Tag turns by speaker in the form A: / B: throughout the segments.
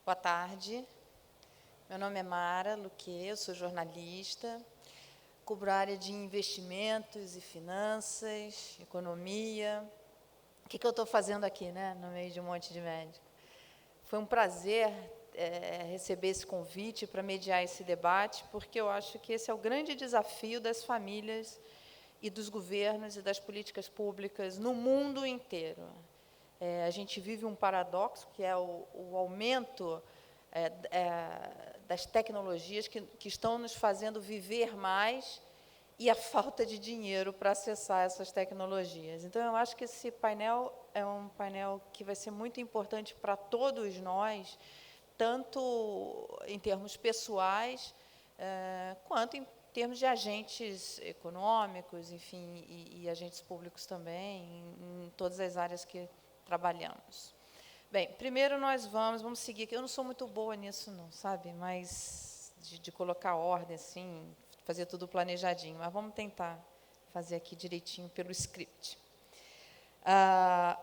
A: Boa tarde. Meu nome é Mara Luque, eu sou jornalista, cubro a área de investimentos e finanças, economia. O que eu estou fazendo aqui, né, no meio de um monte de médico? Foi um prazer receber esse convite para mediar esse debate, porque eu acho que esse é o grande desafio das famílias e dos governos e das políticas públicas no mundo inteiro. A gente vive um paradoxo, que é o aumento das tecnologias que estão nos fazendo viver mais e a falta de dinheiro para acessar essas tecnologias. Então, eu acho que esse painel é um painel que vai ser muito importante para todos nós, tanto em termos pessoais, quanto em termos de agentes econômicos, enfim, e agentes públicos também, em todas as áreas que trabalhamos. Bem, primeiro nós vamos seguir aqui. Eu não sou muito boa nisso, não, sabe? Mas de colocar ordem, assim, fazer tudo planejadinho. Mas vamos tentar fazer aqui direitinho pelo script.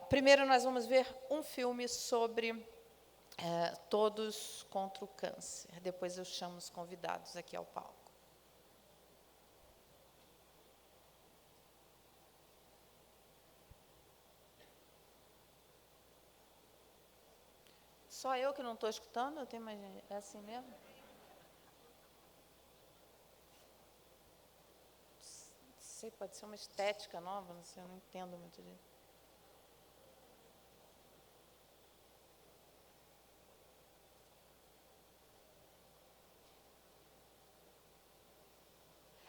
A: Primeiro nós vamos ver um filme sobre Todos contra o Câncer. Depois eu chamo os convidados aqui ao palco. Só eu que não estou escutando? Eu tenho mais gente. É assim mesmo? Não sei, pode ser uma estética nova, não sei, eu não entendo muito disso.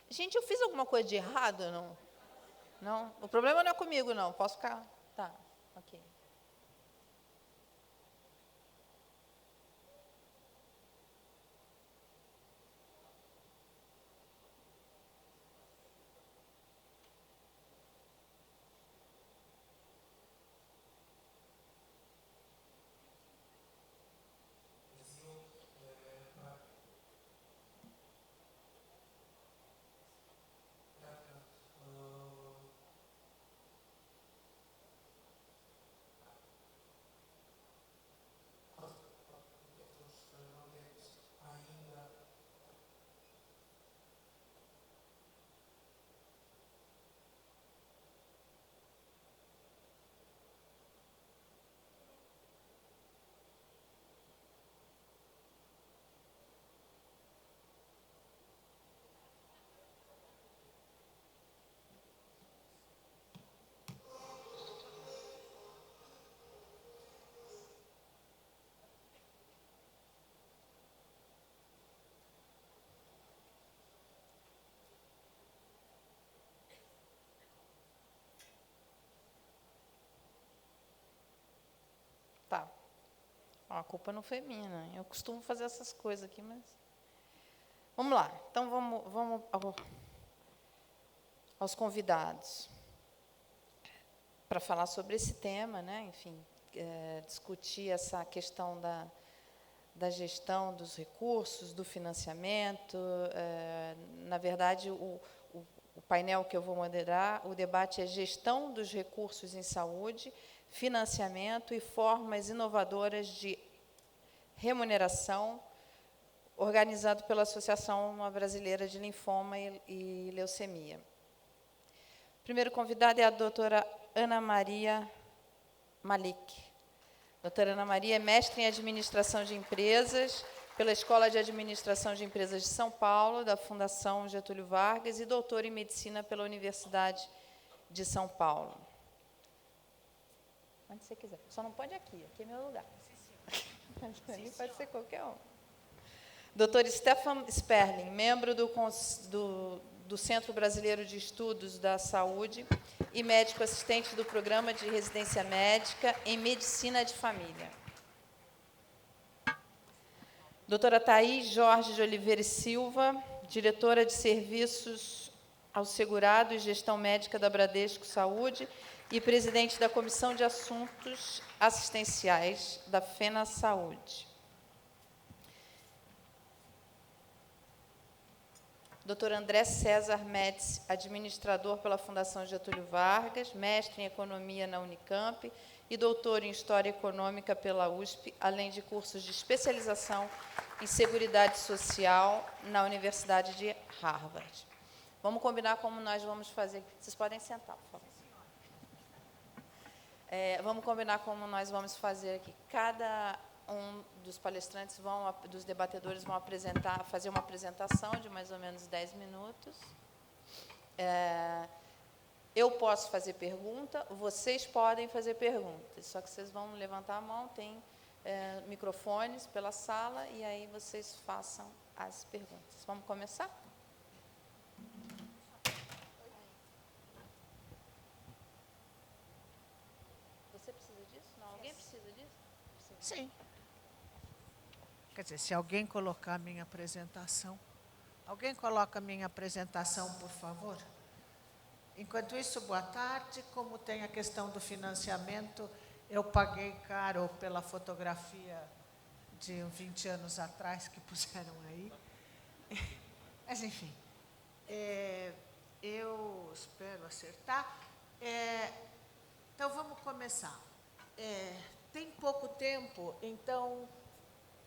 A: Gente, eu fiz alguma coisa de errado, não? Não? O problema não é comigo, não. Posso ficar? Tá, ok. Tá. A culpa não foi minha, né? Eu costumo fazer essas coisas aqui, mas... Vamos lá. Então, vamos aos convidados para falar sobre esse tema, né? Enfim, discutir essa questão da gestão dos recursos, do financiamento. Na verdade, o painel que eu vou moderar, o debate é gestão dos recursos em saúde, financiamento e formas inovadoras de remuneração, organizado pela Associação Brasileira de Linfoma e Leucemia. O primeiro convidado é a doutora Ana Maria Malik. Doutora Ana Maria é mestre em Administração de Empresas pela Escola de Administração de Empresas de São Paulo, da Fundação Getúlio Vargas, e doutora em Medicina pela Universidade de São Paulo. Onde você quiser. Só não pode aqui é meu lugar. Sim, pode ser qualquer um. Dr. Stefan Sperling, membro do Centro Brasileiro de Estudos da Saúde e médico assistente do Programa de Residência Médica em Medicina de Família. Doutora Thaís Jorge de Oliveira e Silva, diretora de Serviços ao Segurado e Gestão Médica da Bradesco Saúde e presidente da Comissão de Assuntos Assistenciais da FENA Saúde. Dr. André César Médici, administrador pela Fundação Getúlio Vargas, mestre em Economia na Unicamp e doutor em História Econômica pela USP, além de cursos de especialização em Seguridade Social na Universidade de Harvard. Vamos combinar como nós vamos fazer. Vocês podem sentar, por favor. Vamos combinar como nós vamos fazer aqui. Cada um dos palestrantes, dos debatedores, vão fazer uma apresentação de mais ou menos 10 minutos. Eu posso fazer pergunta, vocês podem fazer perguntas, só que vocês vão levantar a mão, tem microfones pela sala, e aí vocês façam as perguntas. Vamos começar? Você precisa disso? Não, alguém precisa disso?
B: Sim. Quer dizer, se alguém colocar a minha apresentação. Alguém coloca a minha apresentação, por favor? Enquanto isso, boa tarde. Como tem a questão do financiamento, eu paguei caro pela fotografia de 20 anos atrás que puseram aí. Mas, enfim, eu espero acertar. Então, vamos começar. Tem pouco tempo, então,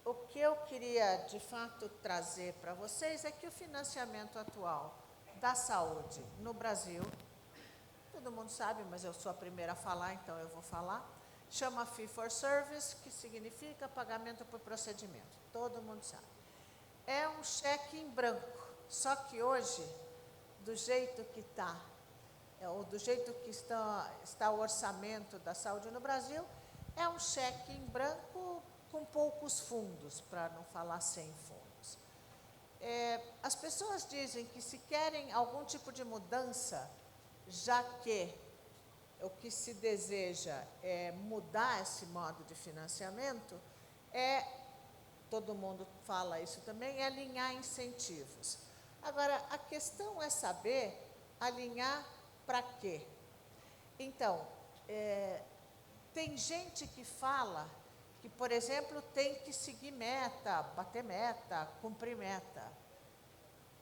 B: o que eu queria, de fato, trazer para vocês é que o financiamento atual da saúde no Brasil, todo mundo sabe, mas eu sou a primeira a falar, então eu vou falar, chama Fee for Service, que significa pagamento por procedimento. Todo mundo sabe. É um cheque em branco, só que hoje, do jeito que está, ou do jeito que está o orçamento da saúde no Brasil, é um cheque em branco com poucos fundos, para não falar sem fundos. As pessoas dizem que se querem algum tipo de mudança, já que o que se deseja é mudar esse modo de financiamento, todo mundo fala isso também, é alinhar incentivos. Agora, a questão é saber alinhar para quê? Então, tem gente que fala que, por exemplo, tem que seguir meta, bater meta, cumprir meta.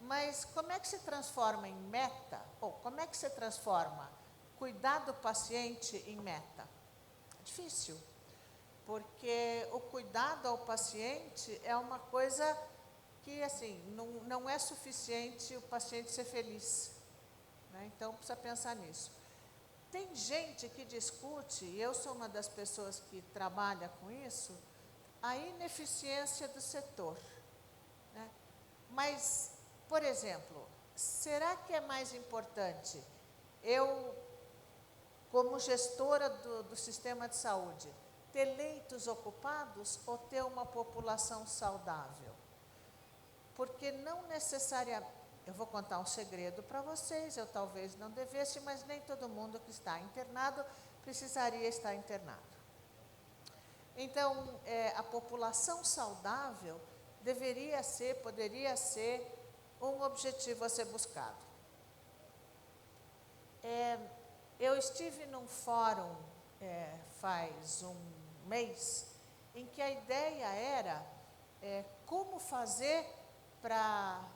B: Mas como é que se transforma em meta? Ou como é que se transforma cuidar do paciente em meta? É difícil, porque o cuidado ao paciente é uma coisa que, assim, não é suficiente o paciente ser feliz, né? Então, precisa pensar nisso. Tem gente que discute, e eu sou uma das pessoas que trabalha com isso, a ineficiência do setor, né? Mas, por exemplo, será que é mais importante eu, como gestora do sistema de saúde, ter leitos ocupados ou ter uma população saudável? Porque não necessariamente... Eu vou contar um segredo para vocês, eu talvez não devesse, mas nem todo mundo que está internado precisaria estar internado. Então, a população saudável poderia ser um objetivo a ser buscado. Eu estive num fórum faz um mês, em que a ideia era como fazer para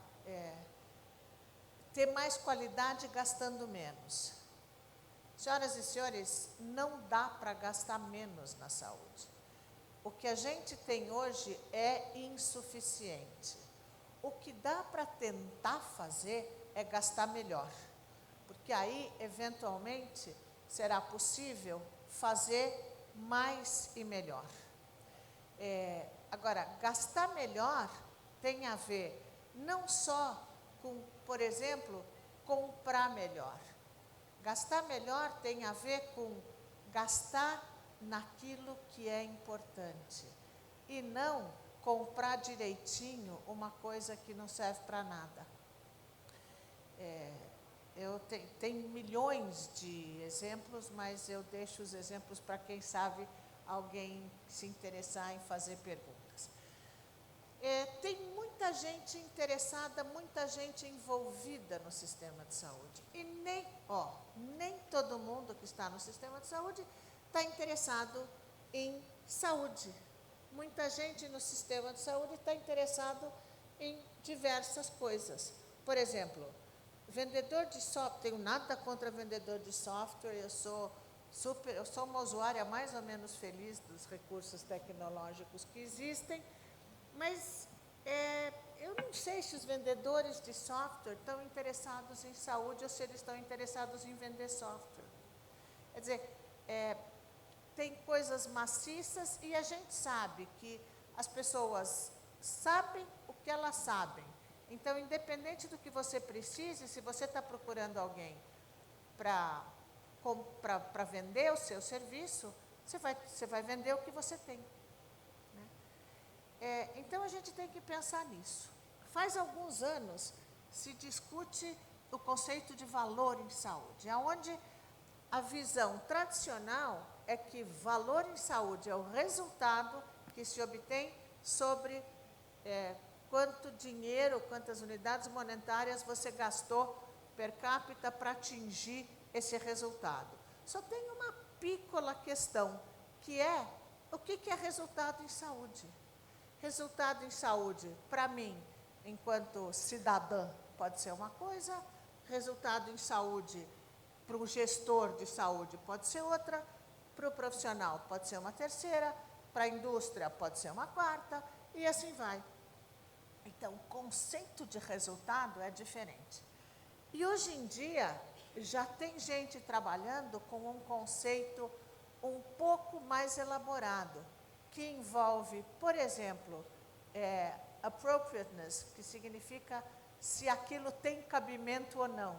B: ter mais qualidade gastando menos. Senhoras e senhores, não dá para gastar menos na saúde. O que a gente tem hoje é insuficiente. O que dá para tentar fazer é gastar melhor, porque aí, eventualmente, será possível fazer mais e melhor. Agora, gastar melhor tem a ver não só com, por exemplo, comprar melhor. Gastar melhor tem a ver com gastar naquilo que é importante e não comprar direitinho uma coisa que não serve para nada. Eu tenho milhões de exemplos, mas eu deixo os exemplos para quem sabe alguém se interessar em fazer perguntas. Tem muita gente interessada, muita gente envolvida no sistema de saúde. E nem todo mundo que está no sistema de saúde está interessado em saúde. Muita gente no sistema de saúde está interessado em diversas coisas. Por exemplo, vendedor de software, tenho nada contra vendedor de software, eu sou eu sou uma usuária mais ou menos feliz dos recursos tecnológicos que existem, mas eu não sei se os vendedores de software estão interessados em saúde ou se eles estão interessados em vender software. Quer dizer, tem coisas maciças e a gente sabe que as pessoas sabem o que elas sabem. Então, independente do que você precise, se você está procurando alguém para vender o seu serviço, você vai vender o que você tem. Né? Então, a gente tem que pensar nisso. Faz alguns anos se discute o conceito de valor em saúde, onde a visão tradicional é que valor em saúde é o resultado que se obtém sobre quanto dinheiro, quantas unidades monetárias você gastou per capita para atingir esse resultado. Só tem uma pícola questão, que é o que é resultado em saúde. Resultado em saúde, para mim, enquanto cidadã, pode ser uma coisa, resultado em saúde para o gestor de saúde pode ser outra, para o profissional pode ser uma terceira, para a indústria pode ser uma quarta, e assim vai. Então, o conceito de resultado é diferente. E hoje em dia, já tem gente trabalhando com um conceito um pouco mais elaborado, que envolve, por exemplo, appropriateness, que significa se aquilo tem cabimento ou não.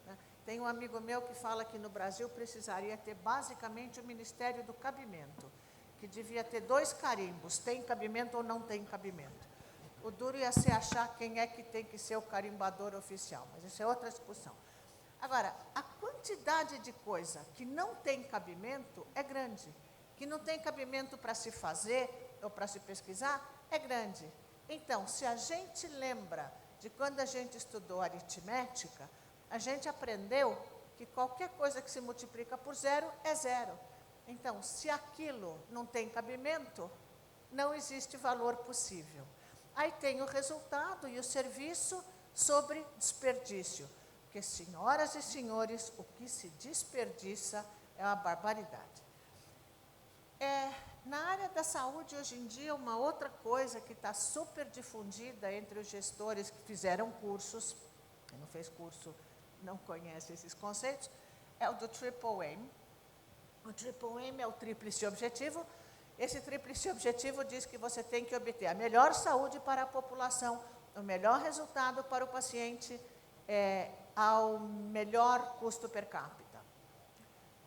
B: Né? Tem um amigo meu que fala que no Brasil precisaria ter basicamente o Ministério do Cabimento, que devia ter 2 carimbos, tem cabimento ou não tem cabimento. O duro ia ser achar quem é que tem que ser o carimbador oficial, mas isso é outra discussão. Agora, a quantidade de coisa que não tem cabimento é grande, que não tem cabimento para se fazer ou para se pesquisar é grande. Então, se a gente lembra de quando a gente estudou aritmética, a gente aprendeu que qualquer coisa que se multiplica por 0 é 0. Então, se aquilo não tem cabimento, não existe valor possível. Aí tem o resultado e o serviço sobre desperdício. Porque, senhoras e senhores, o que se desperdiça é uma barbaridade. Na área da saúde, hoje em dia, uma outra coisa que está super difundida entre os gestores que fizeram cursos, quem não fez curso não conhece esses conceitos, é o do Triple Aim. O Triple Aim é o tríplice objetivo. Esse tríplice objetivo diz que você tem que obter a melhor saúde para a população, o melhor resultado para o paciente, ao melhor custo per capita.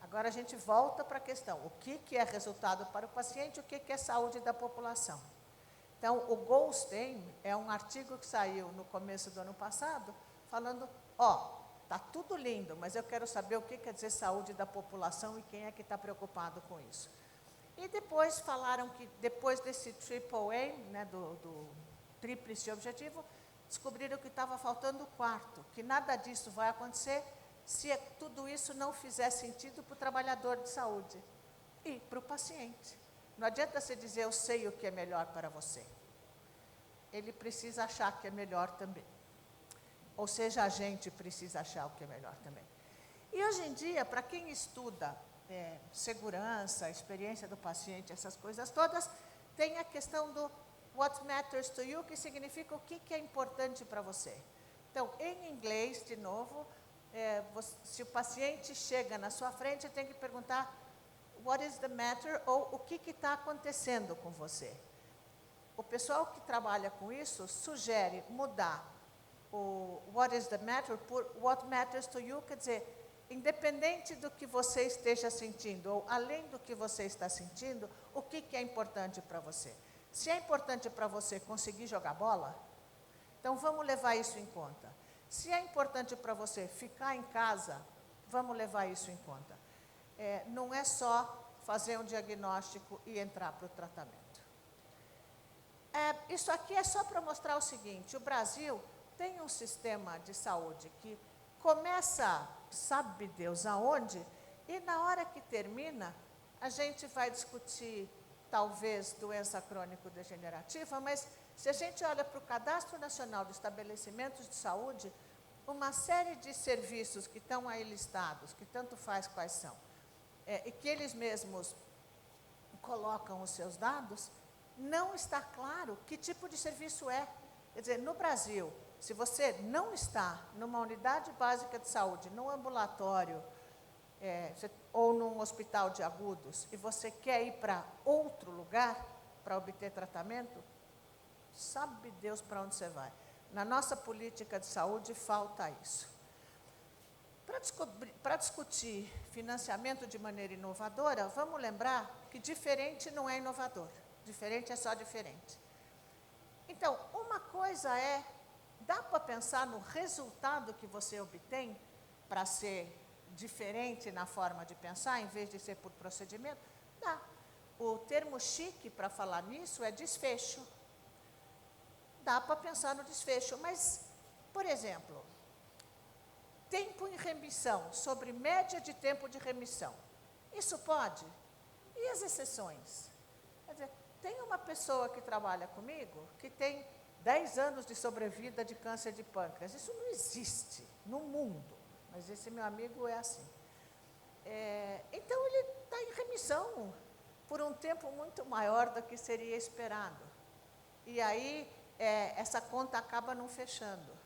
B: Agora a gente volta para a questão, o que é resultado para o paciente, o que é saúde da população. Então, o Goldstein é um artigo que saiu no começo do ano passado, falando, está tudo lindo, mas eu quero saber o que quer dizer saúde da população e quem é que está preocupado com isso. E depois falaram que, depois desse Triple Aim, né, do tríplice objetivo, descobriram que estava faltando o quarto, que nada disso vai acontecer se tudo isso não fizer sentido para o trabalhador de saúde e para o paciente. Não adianta você dizer, eu sei o que é melhor para você. Ele precisa achar que é melhor também. Ou seja, a gente precisa achar o que é melhor também. E hoje em dia, para quem estuda segurança, experiência do paciente, essas coisas todas, tem a questão do what matters to you, que significa o que é importante para você. Então, em inglês, de novo, se o paciente chega na sua frente, tem que perguntar what is the matter, ou o que está acontecendo com você. O pessoal que trabalha com isso sugere mudar o what is the matter por what matters to you, quer dizer, independente do que você esteja sentindo, ou além do que você está sentindo, o que é importante para você. Se é importante para você conseguir jogar bola, então vamos levar isso em conta. Se é importante para você ficar em casa, vamos levar isso em conta. Não é só fazer um diagnóstico e entrar para o tratamento. Isso aqui é só para mostrar o seguinte, o Brasil tem um sistema de saúde que começa, sabe Deus aonde, e na hora que termina, a gente vai discutir, talvez, doença crônico-degenerativa, mas se a gente olha para o Cadastro Nacional de Estabelecimentos de Saúde, uma série de serviços que estão aí listados, que tanto faz quais são, e que eles mesmos colocam os seus dados, não está claro que tipo de serviço é. Quer dizer, no Brasil, se você não está numa unidade básica de saúde, num ambulatório, ou num hospital de agudos, e você quer ir para outro lugar para obter tratamento, sabe Deus para onde você vai. Na nossa política de saúde falta isso. Para discutir financiamento de maneira inovadora, vamos lembrar que diferente não é inovador, diferente é só diferente. Então, uma coisa dá para pensar no resultado que você obtém para ser diferente na forma de pensar, em vez de ser por procedimento? Dá. O termo chique para falar nisso é desfecho. Dá para pensar no desfecho, mas, por exemplo, tempo em remissão, sobre média de tempo de remissão. Isso pode? E as exceções? Quer dizer, tem uma pessoa que trabalha comigo que tem 10 anos de sobrevida de câncer de pâncreas. Isso não existe no mundo, mas esse meu amigo é assim. Então, ele está em remissão por um tempo muito maior do que seria esperado. E aí, essa conta acaba não fechando.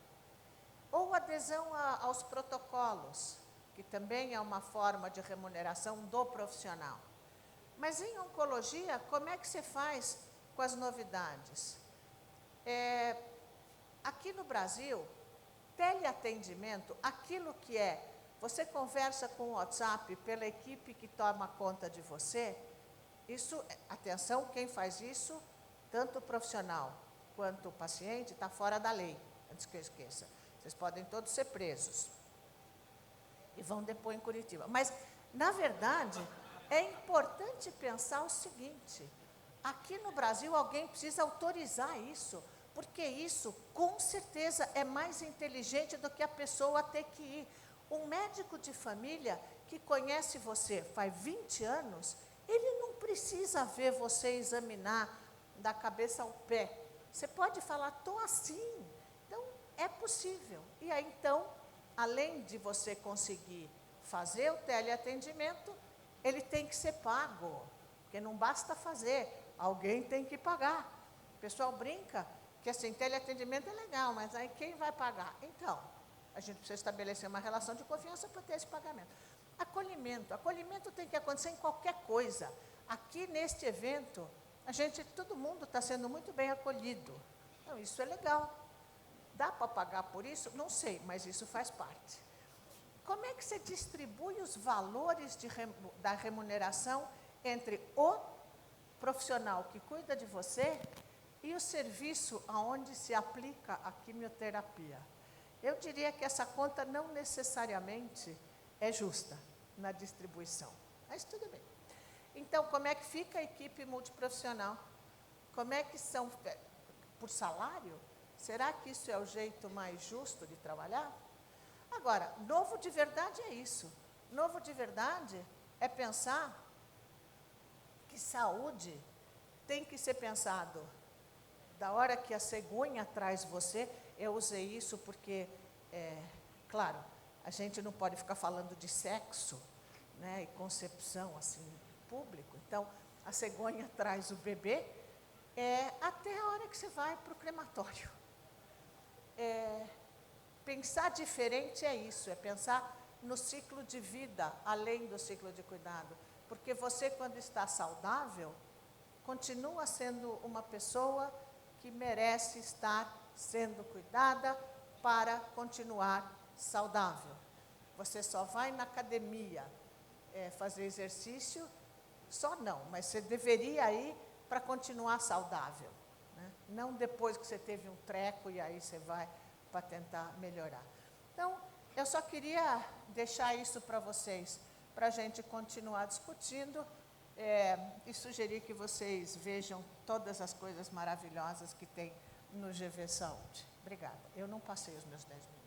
B: Ou adesão aos protocolos, que também é uma forma de remuneração do profissional. Mas em oncologia, como é que você faz com as novidades? Aqui no Brasil, teleatendimento, aquilo que você conversa com o WhatsApp pela equipe que toma conta de você, isso, atenção, quem faz isso, tanto o profissional quanto o paciente, está fora da lei, antes que eu esqueça. Vocês podem todos ser presos e vão depor em Curitiba. Mas, na verdade, é importante pensar o seguinte: aqui no Brasil alguém precisa autorizar isso, porque isso, com certeza, é mais inteligente do que a pessoa ter que ir. Um médico de família que conhece você faz 20 anos, ele não precisa ver você examinar da cabeça ao pé. Você pode falar, estou assim. Então, é possível. E aí, então, além de você conseguir fazer o teleatendimento, ele tem que ser pago, porque não basta fazer, alguém tem que pagar. O pessoal brinca que, assim, teleatendimento é legal, mas aí quem vai pagar? Então, a gente precisa estabelecer uma relação de confiança para ter esse pagamento. Acolhimento tem que acontecer em qualquer coisa. Aqui, neste evento, todo mundo está sendo muito bem acolhido. Então, isso é legal. Dá para pagar por isso? Não sei, mas isso faz parte. Como é que você distribui os valores da remuneração entre o profissional que cuida de você e o serviço aonde se aplica a quimioterapia? Eu diria que essa conta não necessariamente é justa na distribuição, mas tudo bem. Então, como é que fica a equipe multiprofissional? Como é que são, por salário? Será que isso é o jeito mais justo de trabalhar? Agora, novo de verdade é isso. Novo de verdade é pensar que saúde tem que ser pensado da hora que a cegonha traz você. Eu usei isso porque, claro, a gente não pode ficar falando de sexo, né, e concepção assim, público. Então, a cegonha traz o bebê até a hora que você vai para o crematório. Pensar diferente é isso, é pensar no ciclo de vida, além do ciclo de cuidado. Porque você, quando está saudável, continua sendo uma pessoa que merece estar sendo cuidada para continuar saudável. Você só vai na academia fazer exercício, só não, mas você deveria ir para continuar saudável, né? Não depois que você teve um treco e aí você vai para tentar melhorar. Então, eu só queria deixar isso para vocês, para a gente continuar discutindo e sugerir que vocês vejam todas as coisas maravilhosas que tem no GV Saúde. Obrigada. Eu não passei os meus 10 minutos.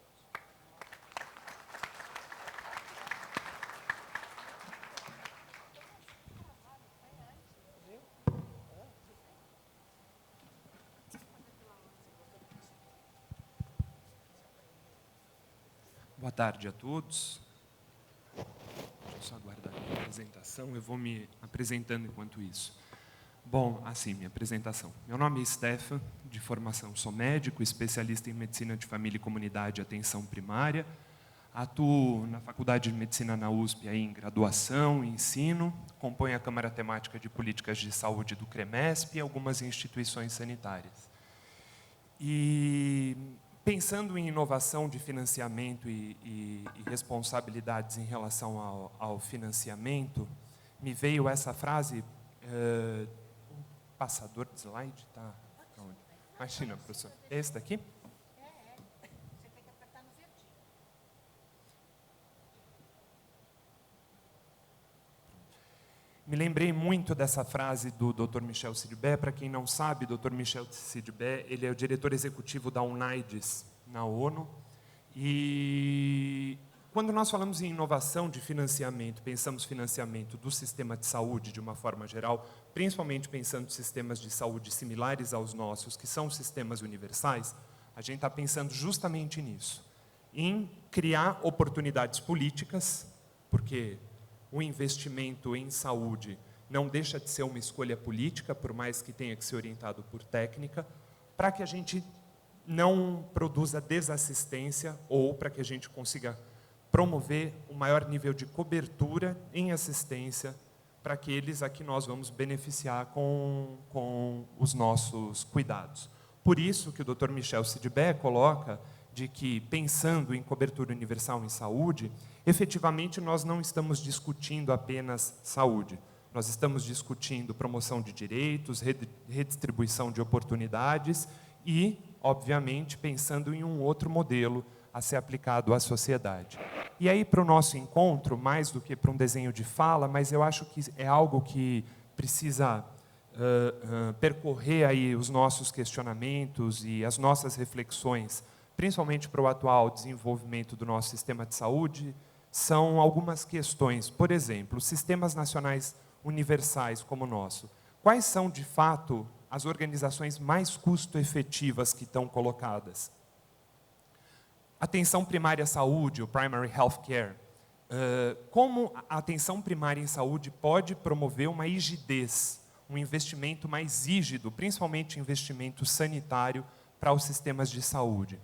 C: Boa tarde a todos. Deixa eu só guardar aqui. apresentação, eu vou me apresentando enquanto isso. Bom, assim, minha apresentação. Meu nome é Stefan, de formação sou médico, especialista em medicina de família e comunidade e atenção primária. Atuo na Faculdade de Medicina na USP aí, em graduação e ensino, componho a Câmara Temática de Políticas de Saúde do CREMESP e algumas instituições sanitárias. E pensando em inovação de financiamento e responsabilidades em relação ao financiamento, me veio essa frase, passador de slide, tá? Imagina, professor, esse daqui?
B: Você tem que apertar no verdinho.
C: Me lembrei muito dessa frase do Dr. Michel Sidibé. Para quem não sabe, Dr. Michel Sidibé, ele é o diretor executivo da UNAIDS, na ONU. E quando nós falamos em inovação de financiamento, pensamos financiamento do sistema de saúde de uma forma geral, principalmente pensando em sistemas de saúde similares aos nossos, que são sistemas universais, a gente está pensando justamente nisso, em criar oportunidades políticas, porque o investimento em saúde não deixa de ser uma escolha política, por mais que tenha que ser orientado por técnica, para que a gente não produza desassistência ou para que a gente consiga promover um maior nível de cobertura em assistência para aqueles a que nós vamos beneficiar com os nossos cuidados. Por isso que o Dr. Michel Sidibé coloca de que, pensando em cobertura universal em saúde, efetivamente nós não estamos discutindo apenas saúde. Nós estamos discutindo promoção de direitos, redistribuição de oportunidades e, obviamente, pensando em um outro modelo a ser aplicado à sociedade. E aí, para o nosso encontro, mais do que para um desenho de fala, mas eu acho que é algo que precisa percorrer aí os nossos questionamentos e as nossas reflexões, principalmente para o atual desenvolvimento do nosso sistema de saúde, são algumas questões. Por exemplo, sistemas nacionais universais como o nosso. Quais são, de fato, as organizações mais custo-efetivas que estão colocadas? Atenção primária à saúde, o primary health care. Como a atenção primária em saúde pode promover uma rigidez, um investimento mais rígido, principalmente investimento sanitário, para os sistemas de saúde?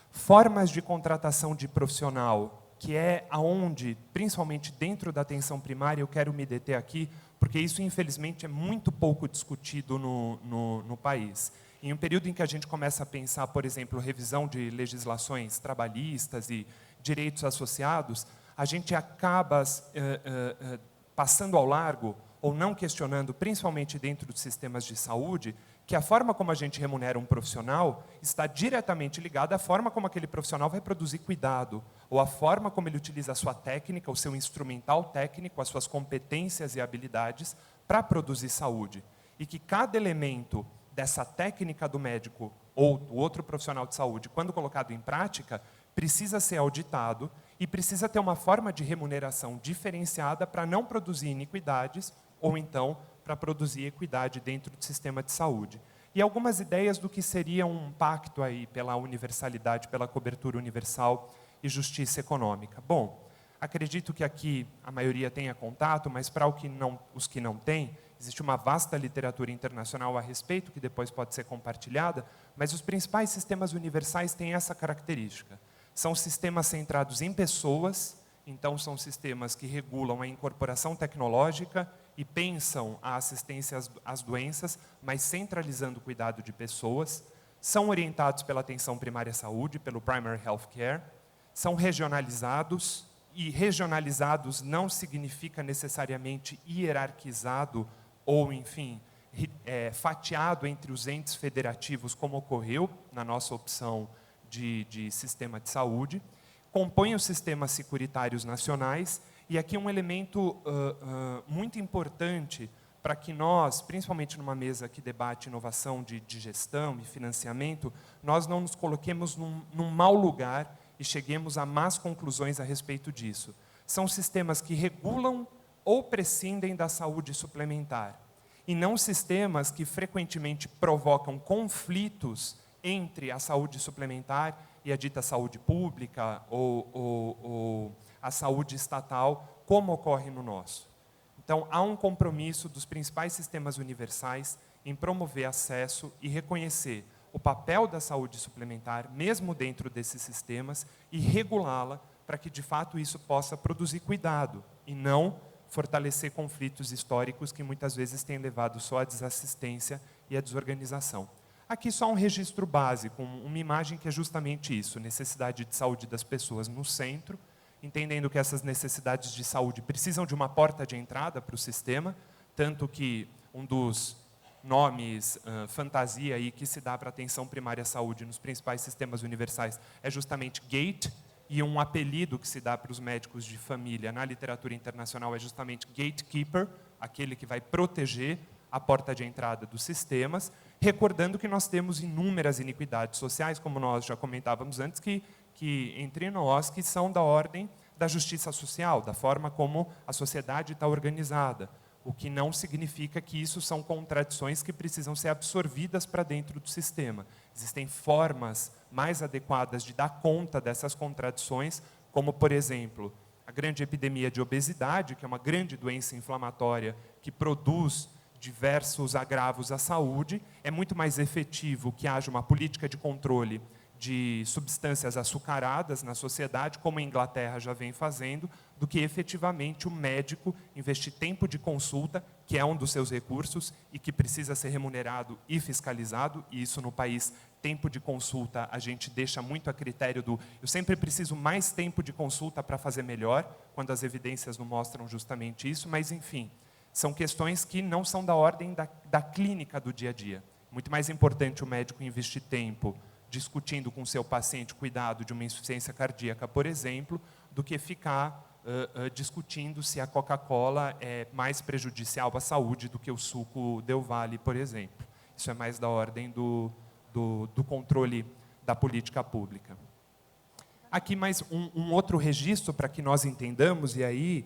C: Formas de contratação de profissional, que é aonde, principalmente dentro da atenção primária, eu quero me deter aqui, porque isso, infelizmente, é muito pouco discutido no país. Em um período em que a gente começa a pensar, por exemplo, revisão de legislações trabalhistas e direitos associados, a gente acaba passando ao largo, ou não questionando, principalmente dentro dos sistemas de saúde, que a forma como a gente remunera um profissional está diretamente ligada à forma como aquele profissional vai produzir cuidado, ou à forma como ele utiliza a sua técnica, o seu instrumental técnico, as suas competências e habilidades para produzir saúde. E que cada elemento dessa técnica do médico ou do outro profissional de saúde, quando colocado em prática, precisa ser auditado e precisa ter uma forma de remuneração diferenciada para não produzir iniquidades ou então para produzir equidade dentro do sistema de saúde. E algumas ideias do que seria um pacto aí pela universalidade, pela cobertura universal e justiça econômica. Bom, acredito que aqui a maioria tenha contato, mas para os que não têm, existe uma vasta literatura internacional a respeito, que depois pode ser compartilhada, mas os principais sistemas universais têm essa característica. São sistemas centrados em pessoas, então são sistemas que regulam a incorporação tecnológica e pensam a assistência às doenças, mas centralizando o cuidado de pessoas. São orientados pela atenção primária à saúde, pelo primary health care. São regionalizados, e regionalizados não significa necessariamente hierarquizado ou, enfim, fatiado entre os entes federativos, como ocorreu na nossa opção de sistema de saúde. Compõem os sistemas securitários nacionais, e aqui um elemento muito importante para que nós, principalmente numa mesa que debate inovação de gestão e financiamento, nós não nos coloquemos num mau lugar e cheguemos a más conclusões a respeito disso. São sistemas que regulam ou prescindem da saúde suplementar, e não sistemas que frequentemente provocam conflitos entre a saúde suplementar e a dita saúde pública ou a saúde estatal, como ocorre no nosso. Então, há um compromisso dos principais sistemas universais em promover acesso e reconhecer o papel da saúde suplementar, mesmo dentro desses sistemas, e regulá-la para que, de fato, isso possa produzir cuidado e não fortalecer conflitos históricos que muitas vezes têm levado só à desassistência e à desorganização. Aqui só um registro básico, uma imagem que é justamente isso, necessidade de saúde das pessoas no centro, entendendo que essas necessidades de saúde precisam de uma porta de entrada para o sistema, tanto que um dos nomes fantasia aí que se dá para a atenção primária à saúde nos principais sistemas universais é justamente GATE, e um apelido que se dá para os médicos de família na literatura internacional é justamente gatekeeper, aquele que vai proteger a porta de entrada dos sistemas, recordando que nós temos inúmeras iniquidades sociais, como nós já comentávamos antes, que entre nós, que são da ordem da justiça social, da forma como a sociedade está organizada, o que não significa que isso são contradições que precisam ser absorvidas para dentro do sistema. Existem formas mais adequadas de dar conta dessas contradições, como, por exemplo, a grande epidemia de obesidade, que é uma grande doença inflamatória que produz diversos agravos à saúde. É muito mais efetivo que haja uma política de controle de substâncias açucaradas na sociedade, como a Inglaterra já vem fazendo, do que efetivamente o médico investir tempo de consulta, que é um dos seus recursos e que precisa ser remunerado e fiscalizado, e isso no país, tempo de consulta, a gente deixa muito a critério do eu sempre preciso mais tempo de consulta para fazer melhor, quando as evidências não mostram justamente isso, mas enfim, são questões que não são da ordem da clínica do dia a dia. Muito mais importante o médico investir tempo discutindo com o seu paciente cuidado de uma insuficiência cardíaca, por exemplo, do que ficar discutindo se a Coca-Cola é mais prejudicial à saúde do que o suco Del Valle, por exemplo. Isso é mais da ordem do controle da política pública. Aqui mais um outro registro para que nós entendamos, e aí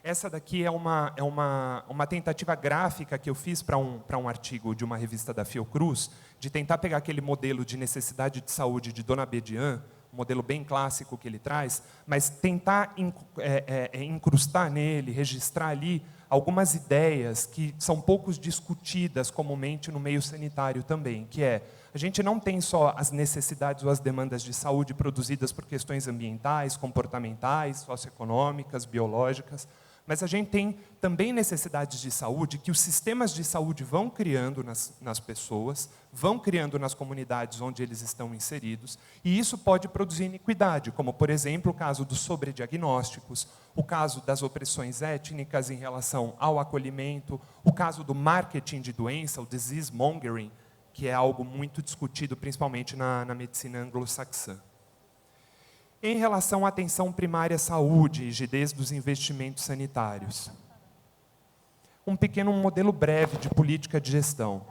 C: essa daqui é uma tentativa gráfica que eu fiz para um artigo de uma revista da Fiocruz, de tentar pegar aquele modelo de necessidade de saúde de Dona Bedian, um modelo bem clássico que ele traz, mas tentar incrustar nele, registrar ali algumas ideias que são pouco discutidas comumente no meio sanitário também, que é, a gente não tem só as necessidades ou as demandas de saúde produzidas por questões ambientais, comportamentais, socioeconômicas, biológicas, mas a gente tem também necessidades de saúde que os sistemas de saúde vão criando nas pessoas, vão criando nas comunidades onde eles estão inseridos, e isso pode produzir iniquidade, como, por exemplo, o caso dos sobrediagnósticos, o caso das opressões étnicas em relação ao acolhimento, o caso do marketing de doença, o disease mongering, que é algo muito discutido, principalmente na medicina anglo-saxã. Em relação à atenção primária à saúde e rigidez dos investimentos sanitários. Um pequeno modelo breve de política de gestão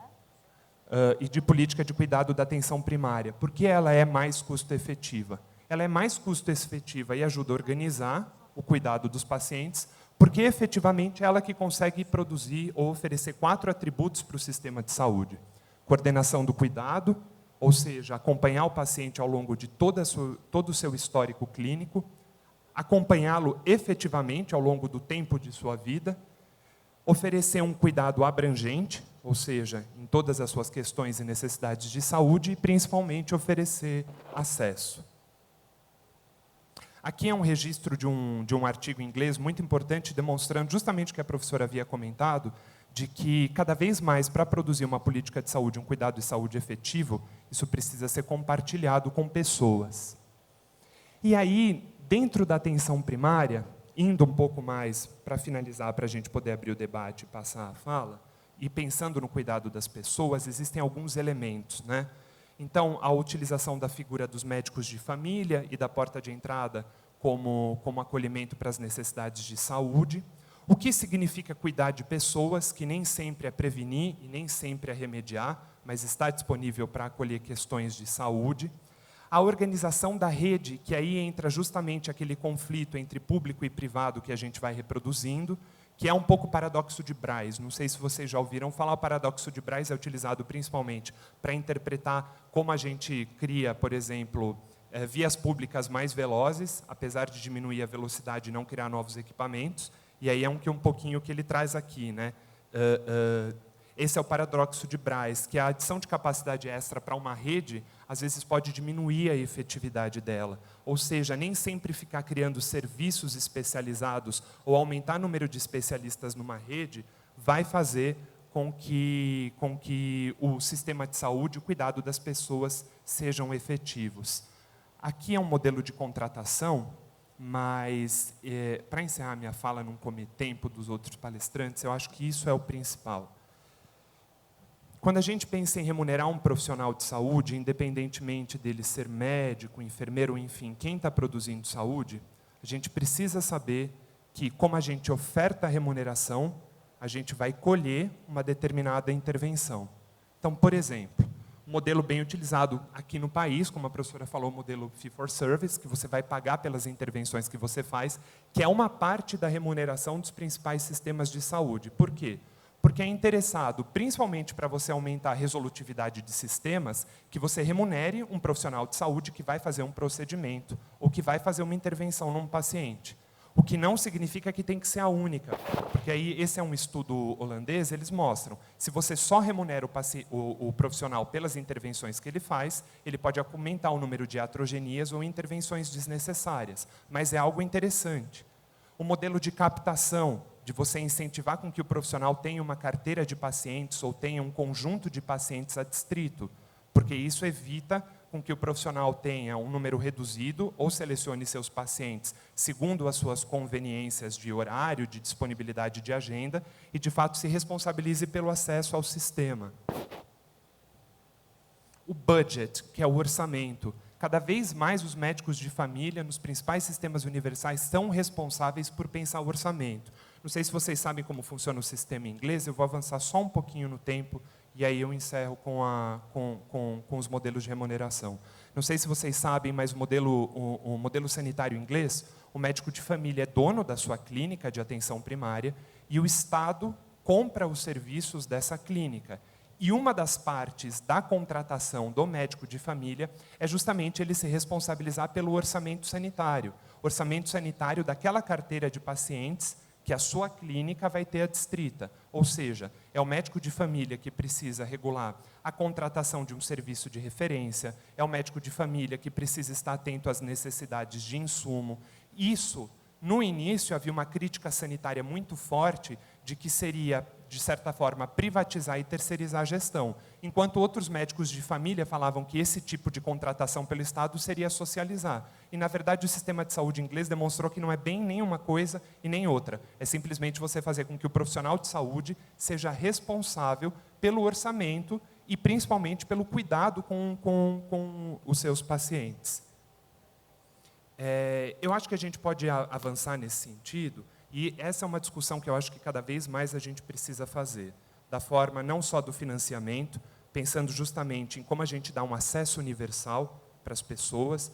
C: e de política de cuidado da atenção primária. Por que ela é mais custo-efetiva? Ela é mais custo-efetiva e ajuda a organizar o cuidado dos pacientes, porque efetivamente é ela que consegue produzir ou oferecer 4 atributos para o sistema de saúde. Coordenação do cuidado, ou seja, acompanhar o paciente ao longo de todo o seu histórico clínico, acompanhá-lo efetivamente ao longo do tempo de sua vida, oferecer um cuidado abrangente, ou seja, em todas as suas questões e necessidades de saúde, e principalmente oferecer acesso. Aqui é um registro de um artigo em inglês muito importante, demonstrando justamente o que a professora havia comentado, de que, cada vez mais, para produzir uma política de saúde, um cuidado de saúde efetivo, isso precisa ser compartilhado com pessoas. E aí, dentro da atenção primária, indo um pouco mais para finalizar, para a gente poder abrir o debate e passar a fala, e pensando no cuidado das pessoas, existem alguns elementos, né? Então, a utilização da figura dos médicos de família e da porta de entrada como acolhimento para as necessidades de saúde. O que significa cuidar de pessoas, que nem sempre é prevenir e nem sempre é remediar, mas está disponível para acolher questões de saúde. A organização da rede, que aí entra justamente aquele conflito entre público e privado que a gente vai reproduzindo, que é um pouco o paradoxo de Braz. Não sei se vocês já ouviram falar, o paradoxo de Braz é utilizado principalmente para interpretar como a gente cria, por exemplo, vias públicas mais velozes, apesar de diminuir a velocidade e não criar novos equipamentos. E aí é um pouquinho que ele traz aqui, né? Esse é o paradoxo de Braz, que a adição de capacidade extra para uma rede, às vezes pode diminuir a efetividade dela. Ou seja, nem sempre ficar criando serviços especializados ou aumentar o número de especialistas numa rede vai fazer com que o sistema de saúde, o cuidado das pessoas sejam efetivos. Aqui é um modelo de contratação, mas, para encerrar minha fala, não comer tempo dos outros palestrantes, eu acho que isso é o principal. Quando a gente pensa em remunerar um profissional de saúde, independentemente dele ser médico, enfermeiro, enfim, quem está produzindo saúde, a gente precisa saber que, como a gente oferta a remuneração, a gente vai colher uma determinada intervenção. Então, por exemplo, um modelo bem utilizado aqui no país, como a professora falou, o modelo Fee for Service, que você vai pagar pelas intervenções que você faz, que é uma parte da remuneração dos principais sistemas de saúde. Por quê? Porque é interessado, principalmente para você aumentar a resolutividade de sistemas, que você remunere um profissional de saúde que vai fazer um procedimento ou que vai fazer uma intervenção num paciente. O que não significa que tem que ser a única, porque aí esse é um estudo holandês, eles mostram, se você só remunera o profissional pelas intervenções que ele faz, ele pode aumentar o número de iatrogenias ou intervenções desnecessárias, mas é algo interessante. O modelo de captação, de você incentivar com que o profissional tenha uma carteira de pacientes ou tenha um conjunto de pacientes adstrito, porque isso evita com que o profissional tenha um número reduzido ou selecione seus pacientes segundo as suas conveniências de horário, de disponibilidade de agenda e, de fato, se responsabilize pelo acesso ao sistema. O budget, que é o orçamento. Cada vez mais os médicos de família, nos principais sistemas universais, são responsáveis por pensar o orçamento. Não sei se vocês sabem como funciona o sistema em inglês, eu vou avançar só um pouquinho no tempo e aí eu encerro com os modelos de remuneração. Não sei se vocês sabem, mas o modelo sanitário inglês, o médico de família é dono da sua clínica de atenção primária e o Estado compra os serviços dessa clínica. E uma das partes da contratação do médico de família é justamente ele se responsabilizar pelo orçamento sanitário daquela carteira de pacientes que a sua clínica vai ter adstrita. Ou seja, é o médico de família que precisa regular a contratação de um serviço de referência, é o médico de família que precisa estar atento às necessidades de insumo. Isso, no início, havia uma crítica sanitária muito forte de que seria, de certa forma, privatizar e terceirizar a gestão, enquanto outros médicos de família falavam que esse tipo de contratação pelo Estado seria socializar. E, na verdade, o sistema de saúde inglês demonstrou que não é bem nem uma coisa e nem outra. É simplesmente você fazer com que o profissional de saúde seja responsável pelo orçamento e, principalmente, pelo cuidado com os seus pacientes. Eu acho que a gente pode avançar nesse sentido, e essa é uma discussão que eu acho que cada vez mais a gente precisa fazer, da forma não só do financiamento, pensando justamente em como a gente dá um acesso universal para as pessoas,